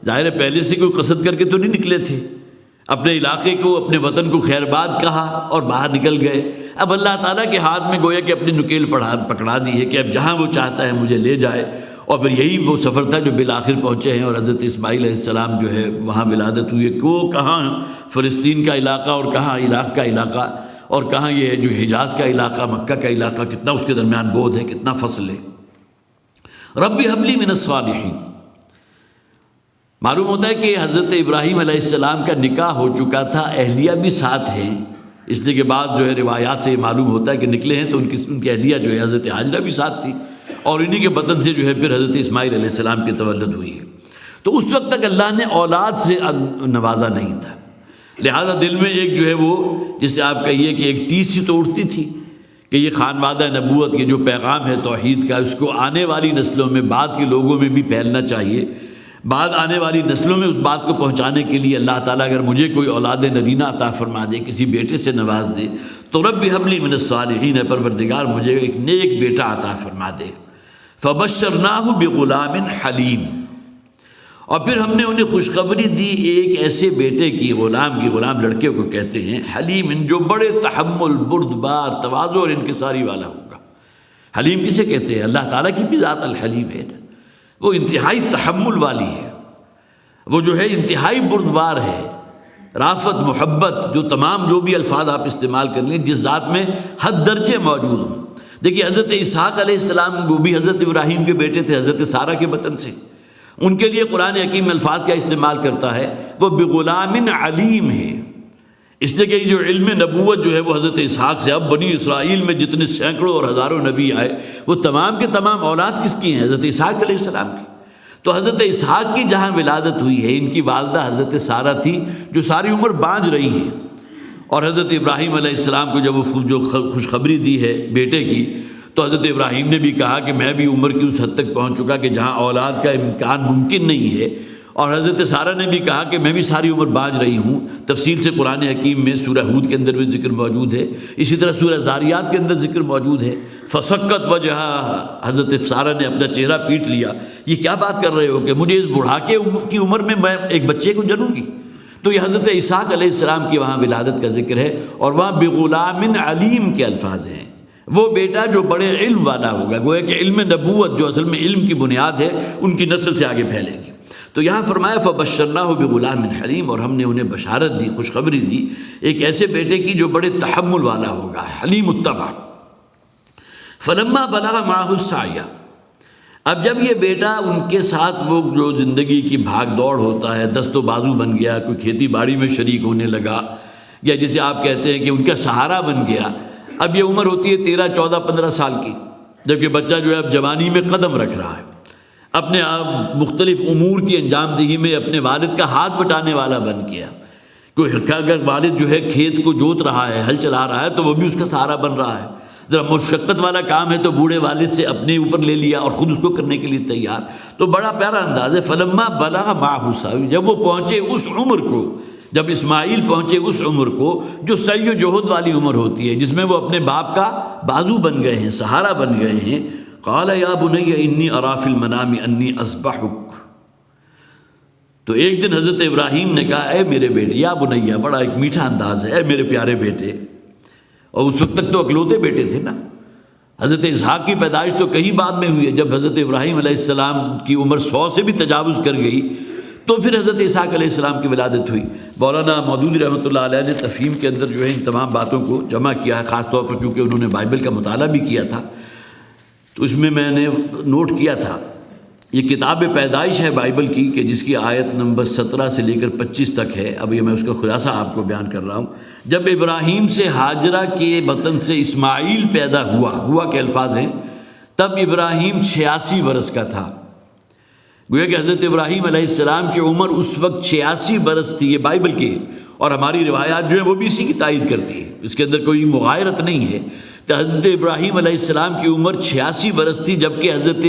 ظاہر ہے پہلے سے کوئی قصد کر کے تو نہیں نکلے تھے، اپنے علاقے کو، اپنے وطن کو خیر بات کہا اور باہر نکل گئے۔ اب اللہ تعالیٰ کے ہاتھ میں گویا کہ اپنی نکیل پکڑا دی ہے کہ اب جہاں وہ چاہتا ہے مجھے لے جائے، اور پھر یہی وہ سفر تھا جو بالآخر پہنچے ہیں، اور حضرت اسماعیل علیہ السلام جو ہے وہاں ولادت ہوئی ہے، کہ وہ کہاں فلسطین کا علاقہ اور کہاں عراق کا علاقہ اور کہاں یہ جو حجاز کا علاقہ، مکہ کا علاقہ، کتنا اس کے درمیان بودھ ہے، کتنا فصل ہے۔ رب حب لی من الصالحین، معلوم ہوتا ہے کہ حضرت ابراہیم علیہ السلام کا نکاح ہو چکا تھا، اہلیہ بھی ساتھ ہیں، اس لیے کہ بعد جو ہے روایات سے معلوم ہوتا ہے کہ نکلے ہیں تو ان کی اہلیہ جو ہے حضرت ہاجرہ بھی ساتھ تھی، اور انہی کے بدن سے جو ہے پھر حضرت اسماعیل علیہ السلام کی تولد ہوئی ہے۔ تو اس وقت تک اللہ نے اولاد سے نوازا نہیں تھا، لہذا دل میں ایک جو ہے وہ، جسے آپ کہیے کہ ایک ٹیس سی تو اٹھتی تھی کہ یہ خانوادہ نبوت کے جو پیغام ہے توحید کا، اس کو آنے والی نسلوں میں، بعد کے لوگوں میں بھی پھیلنا چاہیے، بعد آنے والی نسلوں میں اس بات کو پہنچانے کے لیے اللہ تعالیٰ اگر مجھے کوئی اولاد نرینہ عطا فرما دے، کسی بیٹے سے نواز دے، تو رب حب لی من الصالحین، پروردگار مجھے ایک نیک بیٹا عطا فرما دے۔ فبشرناہ بغلام حلیم، اور پھر ہم نے انہیں خوشخبری دی ایک ایسے بیٹے کی، غلام کی، غلام لڑکے کو کہتے ہیں، حلیم، جو بڑے تحمل، بردبار، تواضع اور انکساری والا ہوگا۔ حلیم کسے کہتے ہیں؟ اللہ تعالیٰ کی بھی ذات الحلیم ہے، وہ انتہائی تحمل والی ہے، وہ جو ہے انتہائی بردبار ہے، رافت، محبت، جو تمام جو بھی الفاظ آپ استعمال کر لیں، جس ذات میں حد درجے موجود ہوں۔ دیکھیے حضرت اسحاق علیہ السلام، وہ بھی حضرت ابراہیم کے بیٹے تھے، حضرت سارہ کے بطن سے، ان کے لیے قرآن حکیم میں الفاظ کیا استعمال کرتا ہے؟ وہ بغلام علیم ہے، اس لیے کہ جو علم نبوت جو ہے وہ حضرت اسحاق سے، اب بنی اسرائیل میں جتنے سینکڑوں اور ہزاروں نبی آئے، وہ تمام کے تمام اولاد کس کی ہیں؟ حضرت اسحاق علیہ السلام کی۔ تو حضرت اسحاق کی جہاں ولادت ہوئی ہے، ان کی والدہ حضرت سارہ تھی جو ساری عمر بانجھ رہی ہیں، اور حضرت ابراہیم علیہ السلام کو جب وہ جو خوشخبری دی ہے بیٹے کی، تو حضرت ابراہیم نے بھی کہا کہ میں بھی عمر کی اس حد تک پہنچ چکا کہ جہاں اولاد کا امکان ممکن نہیں ہے، اور حضرت سارہ نے بھی کہا کہ میں بھی ساری عمر بانجھ رہی ہوں۔ تفصیل سے قرآن حکیم میں سورہ ہود کے اندر بھی ذکر موجود ہے، اسی طرح سورہ ذاریات کے اندر ذکر موجود ہے۔ فسقت وجہہا، حضرت سارہ نے اپنا چہرہ پیٹ لیا، یہ کیا بات کر رہے ہو کہ مجھے اس بڑھاکے کی عمر میں ایک بچے کو جنوں گی؟ تو یہ حضرت اسحاق علیہ السلام کی وہاں ولادت کا ذکر ہے، اور وہاں بغلام علیم کے الفاظ ہیں، وہ بیٹا جو بڑے علم والا ہوگا، گویا کہ علم نبوت جو اصل میں علم کی بنیاد ہے ان کی نسل سے آگے پھیلے گی۔ تو یہاں فرمایا فبشرناہ بغلام حلیم، اور ہم نے انہیں بشارت دی، خوشخبری دی ایک ایسے بیٹے کی جو بڑے تحمل والا ہوگا، حلیم الطبع۔ فلما بلغ معہ السعی، اب جب یہ بیٹا ان کے ساتھ وہ جو زندگی کی بھاگ دوڑ ہوتا ہے، دست و بازو بن گیا، کوئی کھیتی باڑی میں شریک ہونے لگا، یا جسے آپ کہتے ہیں کہ ان کا سہارا بن گیا۔ اب یہ عمر ہوتی ہے 13، 14، 15 سال کی، جبکہ بچہ جو ہے اب جوانی میں قدم رکھ رہا ہے، اپنے آپ مختلف امور کی انجام دہی میں اپنے والد کا ہاتھ بٹانے والا بن گیا۔ کوئی اگر والد جو ہے کھیت کو جوت رہا ہے، ہل چلا رہا ہے، تو وہ بھی اس کا سہارا بن رہا ہے۔ ذرا مشقت والا کام ہے تو بوڑھے والد سے اپنے اوپر لے لیا اور خود اس کو کرنے کے لیے تیار۔ تو بڑا پیارا انداز ہے، فلما بلغ معہ السعی، جب وہ پہنچے اس عمر کو، جب اسماعیل پہنچے اس عمر کو جو سعی و جہد والی عمر ہوتی ہے، جس میں وہ اپنے باپ کا بازو بن گئے ہیں، سہارا بن گئے ہیں، قال یا بنی انی اری فی المنام انی اذبحک، تو ایک دن حضرت ابراہیم نے کہا اے میرے بیٹے، یا بنیا، بڑا ایک میٹھا انداز ہے، اے میرے پیارے بیٹے، اور اس وقت تک تو اکلوتے بیٹے تھے نا۔ حضرت اسحاق کی پیدائش تو کہیں بعد میں ہوئی ہے، جب حضرت ابراہیم علیہ السلام کی عمر 100 سے بھی تجاوز کر گئی تو پھر حضرت اسحاق علیہ السلام کی ولادت ہوئی۔ مولانا مودودی رحمۃ اللہ علیہ نے تفہیم کے اندر جو ہے ان تمام باتوں کو جمع کیا ہے، خاص طور پر چونکہ انہوں نے بائبل کا مطالعہ بھی کیا تھا، تو اس میں نے نوٹ کیا تھا، یہ کتاب پیدائش ہے بائبل کی کہ جس کی آیت نمبر 17 سے لے کر 25 تک ہے۔ اب یہ میں اس کا خلاصہ آپ کو بیان کر رہا ہوں۔ جب ابراہیم سے ہاجرہ کے بطن سے اسماعیل پیدا ہوا کے الفاظ ہیں، تب ابراہیم 86 برس کا تھا۔ گویا کہ حضرت ابراہیم علیہ السلام کی عمر اس وقت 86 برس تھی، یہ بائبل کی، اور ہماری روایات جو ہیں وہ بھی اسی کی تائید کرتی ہے، اس کے اندر کوئی مغایرت نہیں ہے۔ تو حضرت ابراہیم علیہ السلام کی عمر 86 برس تھی، جبکہ حضرت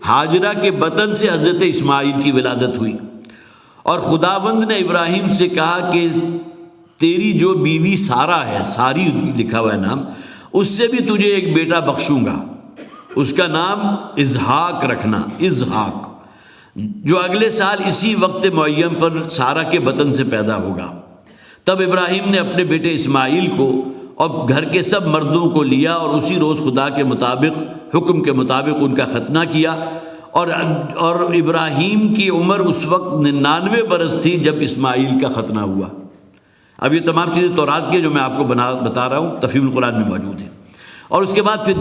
ہاجرہ کے بطن سے حضرت اسماعیل کی ولادت ہوئی، اور خداوند نے ابراہیم سے کہا کہ تیری جو بیوی سارہ ہے، ساری لکھا ہوا ہے نام، اس سے بھی تجھے ایک بیٹا بخشوں گا، اس کا نام اسحاق رکھنا، اسحاق، جو اگلے سال اسی وقت معین پر سارہ کے بطن سے پیدا ہوگا۔ تب ابراہیم نے اپنے بیٹے اسماعیل کو اور گھر کے سب مردوں کو لیا، اور اسی روز خدا کے مطابق، حکم کے مطابق ان کا ختنہ کیا، اور ابراہیم کی عمر اس وقت 99 برس تھی جب اسماعیل کا ختنہ ہوا۔ اب یہ تمام چیزیں تورات کی جو میں آپ کو بتا رہا ہوں تفہیم القرآن میں موجود ہیں۔ اور اس کے بعد پھر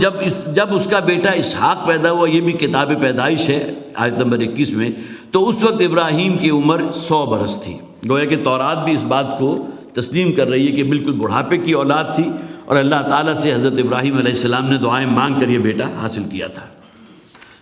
جب اس کا بیٹا اسحاق پیدا ہوا، یہ بھی کتاب پیدائش ہے آیت نمبر 21 میں، تو اس وقت ابراہیم کی عمر 100 برس تھی۔ گویا کہ تورات بھی اس بات کو تسلیم کر رہی ہے کہ بالکل بڑھاپے کی اولاد تھی، اور اللہ تعالیٰ سے حضرت ابراہیم علیہ السلام نے دعائیں مانگ کر یہ بیٹا حاصل کیا تھا۔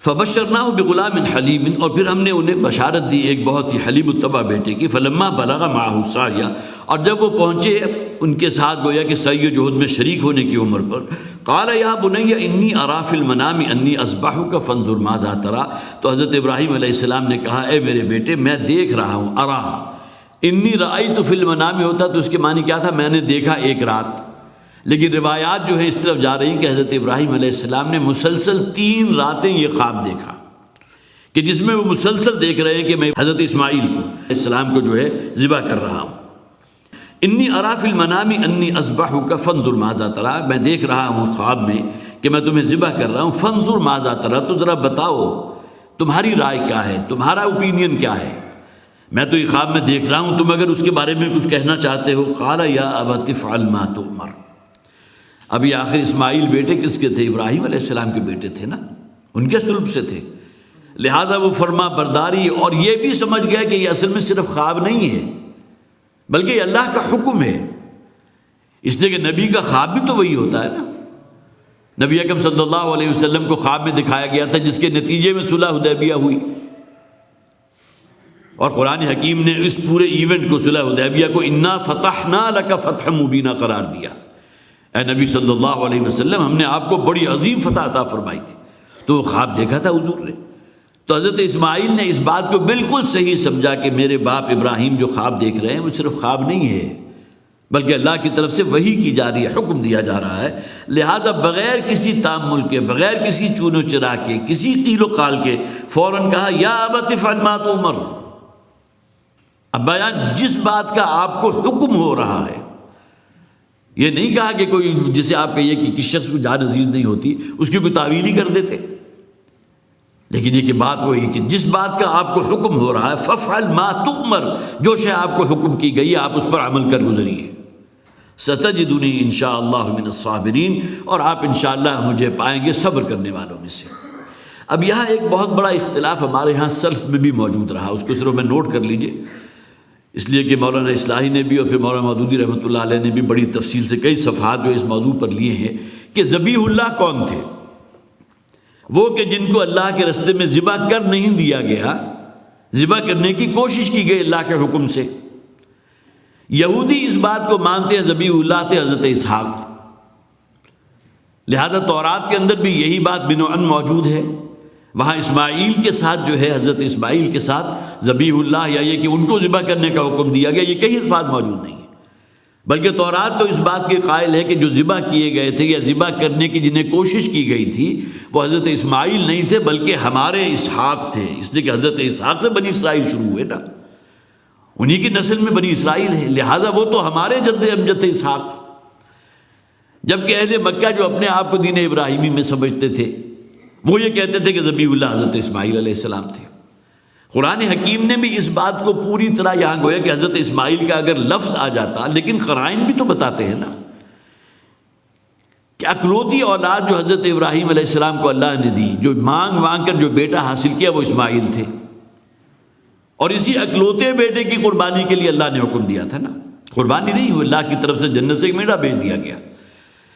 فبشرناہ بغلام حلیم، اور پھر ہم نے انہیں بشارت دی ایک بہت ہی حلیم الطبع بیٹے کی۔ فلما بلغ معہ السعی، اور جب وہ پہنچے ان کے ساتھ گویا کہ سعی و جہد میں شریک ہونے کی عمر پر، قال یا بنی انی اری فی المنام انی اذبحک فانظر ماذا تری، تو حضرت ابراہیم علیہ السلام نے کہا اے میرے بیٹے، میں دیکھ رہا ہوں، ارا، انی رأیت فی المنام ہوتا تو اس کے معنی کیا تھا؟ میں نے دیکھا ایک رات، لیکن روایات جو ہے اس طرف جا رہی ہیں کہ حضرت ابراہیم علیہ السلام نے مسلسل 3 راتیں یہ خواب دیکھا، کہ جس میں وہ مسلسل دیکھ رہے ہیں کہ میں حضرت اسماعیل کو علیہ السلام کو جو ہے ذبح کر رہا ہوں۔ انی اری فی المنام انی اذبحک فانظر ماذا تری، میں دیکھ رہا ہوں خواب میں کہ میں تمہیں ذبح کر رہا ہوں، فانظر ماذا تری، تو ذرا بتاؤ تمہاری رائے کیا ہے، تمہارا اوپینین کیا ہے، میں تو یہ خواب میں دیکھ رہا ہوں، تم اگر اس کے بارے میں کچھ کہنا چاہتے ہو۔ قال یا ابت افعل ما تؤمر، اب یہ آخر اسماعیل بیٹے کس کے تھے؟ ابراہیم علیہ السلام کے بیٹے تھے نا، ان کے سلب سے تھے، لہذا وہ فرما برداری، اور یہ بھی سمجھ گیا کہ یہ اصل میں صرف خواب نہیں ہے بلکہ یہ اللہ کا حکم ہے، اس لیے کہ نبی کا خواب بھی تو وہی ہوتا ہے نا۔ نبی اکرم صلی اللہ علیہ وسلم کو خواب میں دکھایا گیا تھا، جس کے نتیجے میں صلح حدیبیہ ہوئی، اور قرآن حکیم نے اس پورے ایونٹ کو صلح حدیبیہ کو انا فتحنا لک فتحا مبینا قرار دیا۔ اے نبی صلی اللہ علیہ وسلم، ہم نے آپ کو بڑی عظیم فتح عطا فرمائی تھی۔ تو وہ خواب دیکھا تھا حضور نے، تو حضرت اسماعیل نے اس بات کو بالکل صحیح سمجھا کہ میرے باپ ابراہیم جو خواب دیکھ رہے ہیں وہ صرف خواب نہیں ہے، بلکہ اللہ کی طرف سے وحی کی جا رہی ہے، حکم دیا جا رہا ہے۔ لہٰذا بغیر کسی تامل کے، بغیر کسی چون و چرا کے، کسی قیل و قال کے فوراً کہا یا ابت افعل ما تؤمر۔ ابا جان، جس بات کا آپ کو حکم ہو رہا ہے، یہ نہیں کہا کہ کوئی جسے آپ کہیے کہ کس شخص کو جان عزیز نہیں ہوتی اس کی کوئی تعویل ہی کر دیتے، لیکن یہ کہ بات وہی کہ جس بات کا آپ کو حکم ہو رہا ہے فافعل ما تؤمر، جو شے آپ کو حکم کی گئی ہے آپ اس پر عمل کر گزریے۔ ستجدنی انشاءاللہ من الصابرین، اور آپ انشاءاللہ مجھے پائیں گے صبر کرنے والوں میں سے۔ اب یہاں ایک بہت بڑا اختلاف ہمارے ہاں سلف میں بھی موجود رہا، اس کو صرف میں نوٹ کر لیجئے، اس لیے کہ مولانا اصلاحی نے بھی اور پھر مولانا مودودی رحمۃ اللہ علیہ نے بھی بڑی تفصیل سے کئی صفحات جو اس موضوع پر لیے ہیں کہ ذبیح اللہ کون تھے۔ وہ کہ جن کو اللہ کے راستے میں ذبح کر نہیں دیا گیا، ذبح کرنے کی کوشش کی گئی اللہ کے حکم سے۔ یہودی اس بات کو مانتے ہیں ذبیح اللہ تھے حضرت اسحاق، لہذا تورات کے اندر بھی یہی بات بنوعاً موجود ہے۔ وہاں اسماعیل کے ساتھ جو ہے، حضرت اسماعیل کے ساتھ ذبیح اللہ یا یہ کہ ان کو ذبح کرنے کا حکم دیا گیا، یہ کئی الفاظ موجود نہیں ہیں، بلکہ تورات تو اس بات کے قائل ہے کہ جو ذبح کیے گئے تھے یا ذبح کرنے کی جنہیں کوشش کی گئی تھی وہ حضرت اسماعیل نہیں تھے بلکہ ہمارے اسحاق تھے، اس لیے کہ حضرت اسحاق سے بنی اسرائیل شروع ہوئے نا، انہی کی نسل میں بنی اسرائیل ہے، لہٰذا وہ تو ہمارے جد امجد تھے اسحاق۔ جبکہ اہل مکہ جو اپنے آپ کو دین ابراہیمی میں سمجھتے تھے وہ یہ کہتے تھے کہ ذبیح اللہ حضرت اسماعیل علیہ السلام تھے۔ قرآن حکیم نے بھی اس بات کو پوری طرح یہاں گویا کہ حضرت اسماعیل کا اگر لفظ آ جاتا، لیکن قرائن بھی تو بتاتے ہیں نا کہ اکلوتی اولاد جو حضرت ابراہیم علیہ السلام کو اللہ نے دی، جو مانگ مانگ کر جو بیٹا حاصل کیا وہ اسماعیل تھے، اور اسی اکلوتے بیٹے کی قربانی کے لیے اللہ نے حکم دیا تھا نا، قربانی نہیں ہوئی، اللہ کی طرف سے جنت سے ایک میڑا بھیج دیا گیا۔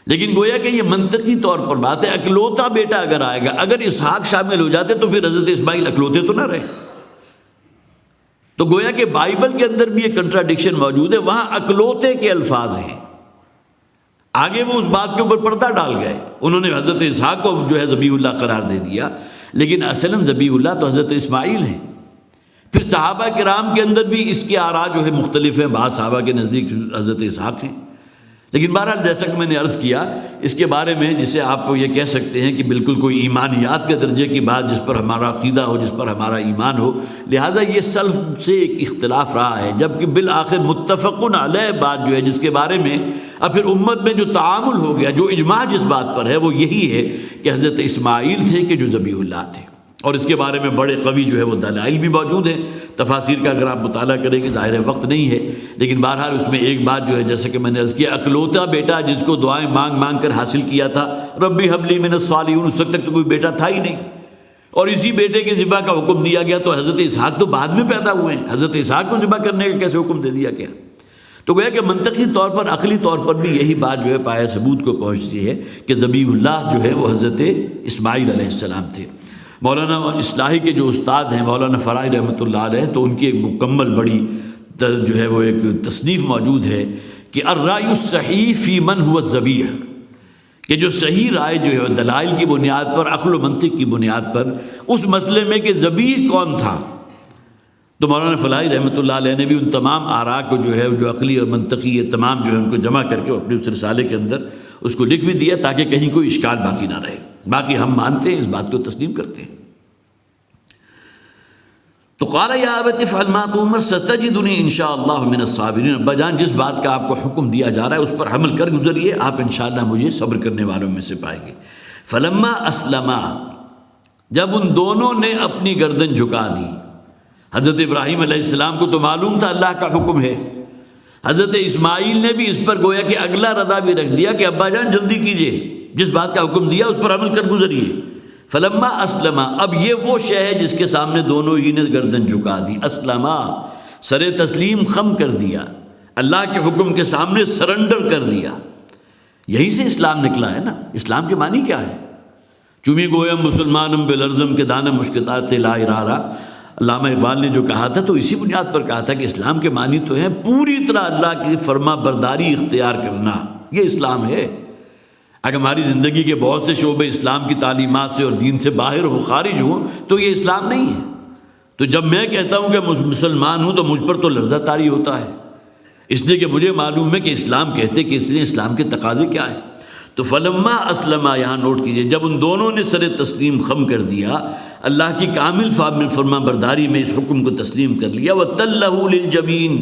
لیکن گویا کہ یہ منطقی طور پر بات ہے، اکلوتا بیٹا اگر آئے گا، اگر اسحاق شامل ہو جاتے تو پھر حضرت اسماعیل اکلوتے تو نہ رہے۔ تو گویا کہ بائبل کے اندر بھی ایک کنٹراڈکشن موجود ہے، وہاں اکلوتے کے الفاظ ہیں، آگے وہ اس بات کے اوپر پردہ ڈال گئے، انہوں نے حضرت اسحاق کو جو ہے ذبیح اللہ قرار دے دیا، لیکن اصلاً ذبیح اللہ تو حضرت اسماعیل ہیں۔ پھر صحابہ کرام کے اندر بھی اس کے آراء جو ہے مختلف ہیں، بعض صحابہ کے نزدیک حضرت اسحاق ہیں، لیکن بہرحال جیسا کہ میں نے عرض کیا اس کے بارے میں جسے آپ یہ کہہ سکتے ہیں کہ بالکل کوئی ایمانیات کے درجے کی بات جس پر ہمارا عقیدہ ہو، جس پر ہمارا ایمان ہو، لہٰذا یہ سلف سے ایک اختلاف رہا ہے، جبکہ بالآخر متفقن علیہ بات جو ہے جس کے بارے میں اب پھر امت میں جو تعامل ہو گیا، جو اجماع جس بات پر ہے وہ یہی ہے کہ حضرت اسماعیل تھے کہ جو ذبیح اللہ تھے، اور اس کے بارے میں بڑے قوی جو ہے وہ دلائل بھی موجود ہیں، تفاسیر کا اگر آپ مطالعہ کریں گے، ظاہر ہے وقت نہیں ہے، لیکن بہرحال اس میں ایک بات جو ہے جیسے کہ میں نے عرض کیا، اکلوتا بیٹا جس کو دعائیں مانگ مانگ کر حاصل کیا تھا، ربی حب لی من الصالحین، اس وقت تک تو کوئی بیٹا تھا ہی نہیں، اور اسی بیٹے کے ذبح کا حکم دیا گیا، تو حضرت اسحاق تو بعد میں پیدا ہوئے ہیں، حضرت اسحاق کو ذبح کرنے کا کیسے حکم دے دیا گیا؟ تو گویا کہ منطقی طور پر، عقلی طور پر بھی یہی بات جو ہے پایہ ثبوت کو پہنچتی ہے کہ ذبیح اللہ جو ہے وہ حضرت اسماعیل علیہ السلام تھے۔ مولانا اصلاحی کے جو استاد ہیں مولانا فرائی رحمۃ اللہ علیہ، تو ان کی ایک مکمل بڑی جو ہے وہ ایک تصنیف موجود ہے کہ الرائے الصحیح فی من هو الذبیح، کہ جو صحیح رائے جو ہے دلائل کی بنیاد پر، عقل و منطق کی بنیاد پر اس مسئلے میں کہ ذبیح کون تھا، تو مولانا فلاحی رحمۃ اللہ علیہ نے بھی ان تمام آراء کو جو ہے جو عقلی اور منطقی یہ تمام جو ہے ان کو جمع کر کے اپنے اس رسالے کے اندر اس کو لکھ بھی دیا تاکہ کہیں کوئی اشکال باقی نہ رہے، باقی ہم مانتے ہیں، اس بات کو تسلیم کرتے ہیں۔ تو قال یا ابت افعل ما تؤمر ستجدنی انشاءاللہ من الصابرین، ابا جان جس بات کا آپ کو حکم دیا جا رہا ہے اس پر عمل کر گزریے، آپ انشاءاللہ مجھے صبر کرنے والوں میں سے پائیں گے۔ فلما اسلما، جب ان دونوں نے اپنی گردن جھکا دی، حضرت ابراہیم علیہ السلام کو تو معلوم تھا اللہ کا حکم ہے، حضرت اسماعیل نے بھی اس پر گویا کہ اگلا ردا بھی رکھ دیا کہ ابا جان جلدی کیجئے، جس بات کا حکم دیا اس پر عمل کر گزریے۔ فلما اسلما، اب یہ وہ شے ہے جس کے سامنے دونوں ہی نے گردن جھکا دی، اسلما سر تسلیم خم کر دیا، اللہ کے حکم کے سامنے سرنڈر کر دیا، یہی سے اسلام نکلا ہے نا۔ اسلام کے معنی کیا ہے؟ چومی گویم مسلمانم بالارزم کے دانہ مشکتات لا ارارہ، علامہ اقبال نے جو کہا تھا تو اسی بنیاد پر کہا تھا کہ اسلام کے معنی تو ہیں پوری طرح اللہ کی فرما برداری اختیار کرنا، یہ اسلام ہے۔ اگر ہماری زندگی کے بہت سے شعبے اسلام کی تعلیمات سے اور دین سے باہر ہو، خارج ہوں، تو یہ اسلام نہیں ہے۔ تو جب میں کہتا ہوں کہ مسلمان ہوں تو مجھ پر تو لرزہ طاری ہوتا ہے، اس لیے کہ مجھے معلوم ہے کہ اسلام کہتے کہ اس لیے اسلام کے تقاضے کیا ہیں۔ تو فلما اسلما، یہاں نوٹ کیجئے، جب ان دونوں نے سر تسلیم خم کر دیا، اللہ کی کامل فرما برداری میں اس حکم کو تسلیم کر لیا، وَتَلَّهُ لِلْجَبِينِ،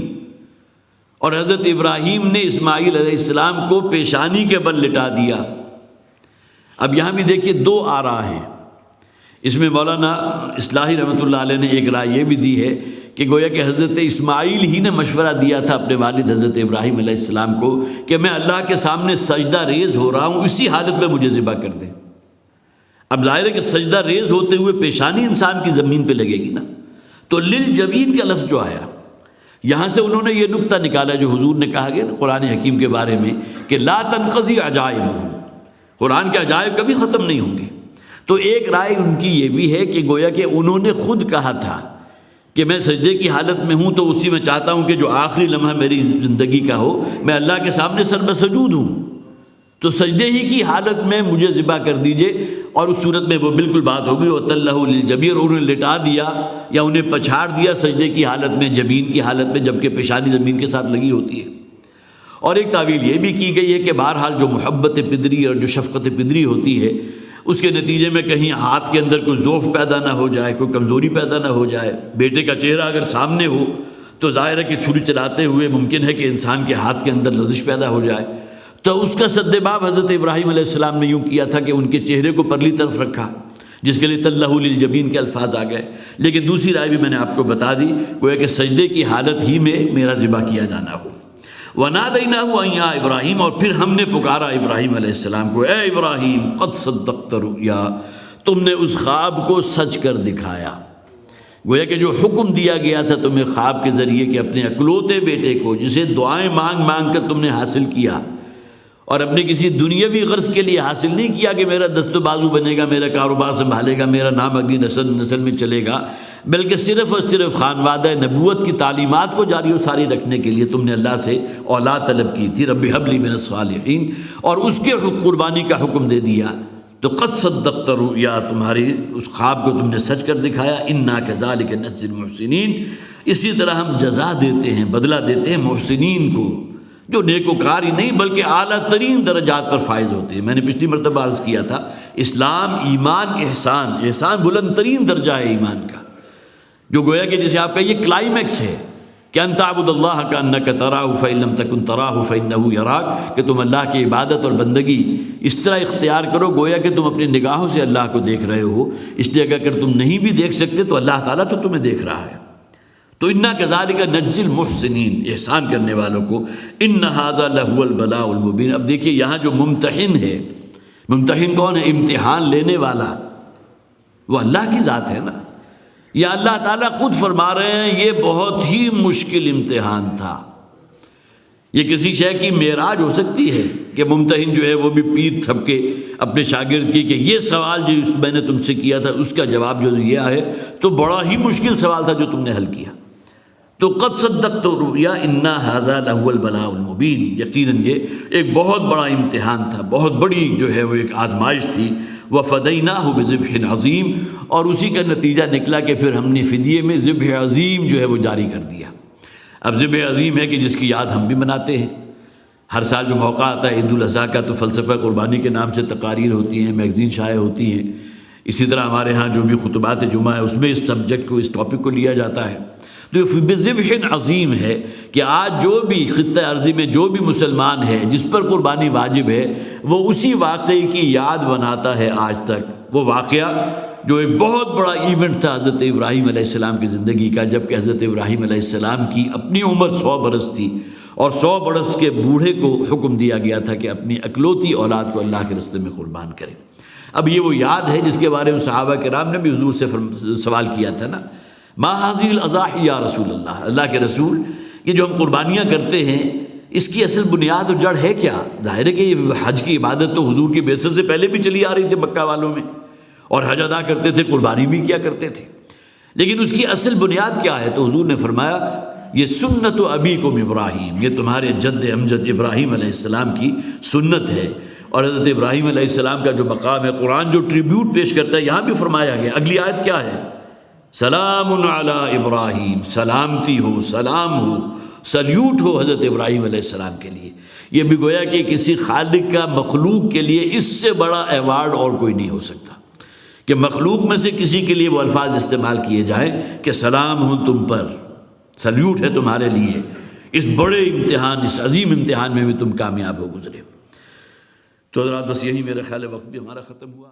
اور حضرت ابراہیم نے اسماعیل علیہ السلام کو پیشانی کے بل لٹا دیا۔ اب یہاں بھی دیکھیے دو آراء ہیں، اس میں مولانا اصلاحی رحمۃ اللہ علیہ نے ایک رائے یہ بھی دی ہے کہ گویا کہ حضرت اسماعیل ہی نے مشورہ دیا تھا اپنے والد حضرت ابراہیم علیہ السلام کو کہ میں اللہ کے سامنے سجدہ ریز ہو رہا ہوں، اسی حالت میں مجھے ذبح کر دیں۔ اب ظاہر ہے کہ سجدہ ریز ہوتے ہوئے پیشانی انسان کی زمین پہ لگے گی نا، تو للجبین کا لفظ جو آیا یہاں سے انہوں نے یہ نکتہ نکالا جو حضور نے کہا گیا قرآن حکیم کے بارے میں کہ لا تنقضی عجائب، قرآن کے عجائب کبھی ختم نہیں ہوں گے۔ تو ایک رائے ان کی یہ بھی ہے کہ گویا کہ انہوں نے خود کہا تھا کہ میں سجدے کی حالت میں ہوں تو اسی میں چاہتا ہوں کہ جو آخری لمحہ میری زندگی کا ہو میں اللہ کے سامنے سر بسجود ہوں، تو سجدے ہی کی حالت میں مجھے ذبح کر دیجئے، اور اس صورت میں وہ بالکل بات ہوگی وَتَلَّهُ لِلْجَبِينِ، اور انہیں لٹا دیا یا انہیں پچھاڑ دیا سجدے کی حالت میں، جبین کی حالت میں، جبکہ پیشانی زمین کے ساتھ لگی ہوتی ہے۔ اور ایک تعویل یہ بھی کی گئی ہے کہ بہرحال جو محبت پدری اور جو شفقت پدری ہوتی ہے اس کے نتیجے میں کہیں ہاتھ کے اندر کوئی ضعف پیدا نہ ہو جائے، کوئی کمزوری پیدا نہ ہو جائے۔ بیٹے کا چہرہ اگر سامنے ہو تو ظاہر ہے کہ چھری چلاتے ہوئے ممکن ہے کہ انسان کے ہاتھ کے اندر لرزش پیدا ہو جائے، تو اس کا سدباب حضرت ابراہیم علیہ السلام نے یوں کیا تھا کہ ان کے چہرے کو پرلی طرف رکھا، جس کے لیے تَلَّهُ لِلْجَبِينِ کے الفاظ آ گئے۔ لیکن دوسری رائے بھی میں نے آپ کو بتا دی، گویا کہ سجدے کی حالت ہی میں میرا ذبح کیا جانا ہو۔ وَنَادَيْنَاهُ أَن يَا إِبْرَاهِيمُ، اور پھر ہم نے پکارا ابراہیم علیہ السلام کو، اے ابراہیم قد صدقت رؤیا، تم نے اس خواب کو سچ کر دکھایا۔ گویا کہ جو حکم دیا گیا تھا تمہیں خواب کے ذریعے کہ اپنے اکلوتے بیٹے کو جسے دعائیں مانگ مانگ کر تم نے حاصل کیا اور اپنے کسی دنیاوی غرض کے لیے حاصل نہیں کیا کہ میرا دست و بازو بنے گا، میرا کاروبار سنبھالے گا، میرا نام اگلی نسل میں چلے گا، بلکہ صرف اور صرف خانوادہ نبوت کی تعلیمات کو جاری و ساری رکھنے کے لیے تم نے اللہ سے اولاد طلب کی تھی، رب ہب لی من الصالحین، اور اس کے قربانی کا حکم دے دیا۔ تو قد صدقت رؤیا، تمہاری اس خواب کو تم نے سچ کر دکھایا، انا کذالک نجزی المحسنین، اسی طرح ہم جزا دیتے ہیں، بدلہ دیتے ہیں محسنین کو، جو نیکوکار ہی نہیں بلکہ اعلیٰ ترین درجات پر فائز ہوتے ہیں۔ میں نے پچھلی مرتبہ عرض کیا تھا اسلام، ایمان، احسان، احسان بلند ترین درجہ ہے ایمان کا، جو گویا کہ جسے آپ کا یہ کلائمیکس ہے کہ ان تعبد اللہ کأنک تراہ فإن لم تکن تراہ فإنہ یراک، کہ تم اللہ کی عبادت اور بندگی اس طرح اختیار کرو گویا کہ تم اپنی نگاہوں سے اللہ کو دیکھ رہے ہو، اس لیے اگر تم نہیں بھی دیکھ سکتے تو اللہ تعالیٰ تو تمہیں دیکھ رہا ہے۔ تو انا کذالک نجزی المحسنین، احسان کرنے والوں کو، ان ھذا لہو البلاء المبین۔ اب دیکھیے یہاں جو ممتحن ہے، ممتحن کون ہے؟ امتحان لینے والا، وہ اللہ کی ذات ہے نا، یا اللہ تعالیٰ خود فرما رہے ہیں یہ بہت ہی مشکل امتحان تھا۔ یہ کسی شے کی معراج ہو سکتی ہے کہ ممتحن جو ہے وہ بھی پیٹھ تھپ کے اپنے شاگرد کی کہ یہ سوال جو میں نے تم سے کیا تھا اس کا جواب جو یہ ہے تو بڑا ہی مشکل سوال تھا جو تم نے حل کیا۔ تو قد صدقت رؤیا انا ھذا لہو البلاء المبین، یقیناً یہ ایک بہت بڑا امتحان تھا، بہت بڑی جو ہے وہ ایک آزمائش تھی۔ وفدیناہ بذبح عظیم، اور اسی کا نتیجہ نکلا کہ پھر ہم نے فدیے میں ذبح عظیم جو ہے وہ جاری کر دیا۔ اب ذبح عظیم ہے کہ جس کی یاد ہم بھی مناتے ہیں، ہر سال جو موقع آتا ہے عید الاضحیٰ کا تو فلسفہ قربانی کے نام سے تقاریر ہوتی ہیں، میگزین شائع ہوتی ہیں، اسی طرح ہمارے ہاں جو بھی خطبات جمعہ ہے اس میں اس سبجیکٹ کو، اس ٹاپک کو لیا جاتا ہے۔ تو بذبح عظیم ہے کہ آج جو بھی خطہ ارضی میں جو بھی مسلمان ہے جس پر قربانی واجب ہے وہ اسی واقعے کی یاد بناتا ہے آج تک۔ وہ واقعہ جو ایک بہت بڑا ایونٹ تھا حضرت ابراہیم علیہ السلام کی زندگی کا، جبکہ حضرت ابراہیم علیہ السلام کی اپنی عمر 100 برس تھی، اور 100 برس کے بوڑھے کو حکم دیا گیا تھا کہ اپنی اکلوتی اولاد کو اللہ کے راستے میں قربان کرے۔ اب یہ وہ یاد ہے جس کے بارے میں صحابہ کرام نے بھی حضور سے سوال کیا تھا نا، ما ھذی الاضاحی یا رسول اللہ، اللہ کے رسول یہ جو ہم قربانیاں کرتے ہیں اس کی اصل بنیاد اور جڑ ہے کیا؟ ظاہر ہے کہ یہ حج کی عبادت تو حضور کی بعثت سے پہلے بھی چلی آ رہی تھی مکہ والوں میں، اور حج ادا کرتے تھے، قربانی بھی کیا کرتے تھے، لیکن اس کی اصل بنیاد کیا ہے؟ تو حضور نے فرمایا یہ سنت ابیکم ابراہیم، یہ تمہارے جد امجد ابراہیم علیہ السلام کی سنت ہے۔ اور حضرت ابراہیم علیہ السلام کا جو مقام ہے، قرآن جو ٹریبیوٹ پیش کرتا ہے، یہاں بھی فرمایا گیا۔ اگلی آیت کیا ہے؟ سلام علی ابراہیم، سلامتی ہو، سلام ہو، سلیوٹ ہو حضرت ابراہیم علیہ السلام کے لیے۔ یہ بھی گویا کہ کسی خالق کا مخلوق کے لیے اس سے بڑا ایوارڈ اور کوئی نہیں ہو سکتا کہ مخلوق میں سے کسی کے لیے وہ الفاظ استعمال کیے جائیں کہ سلام ہوں تم پر، سلیوٹ ہے تمہارے لیے، اس بڑے امتحان، اس عظیم امتحان میں بھی تم کامیاب ہو گزرے۔ تو حضرات بس یہی میرا خیال ہے، وقت بھی ہمارا ختم ہوا۔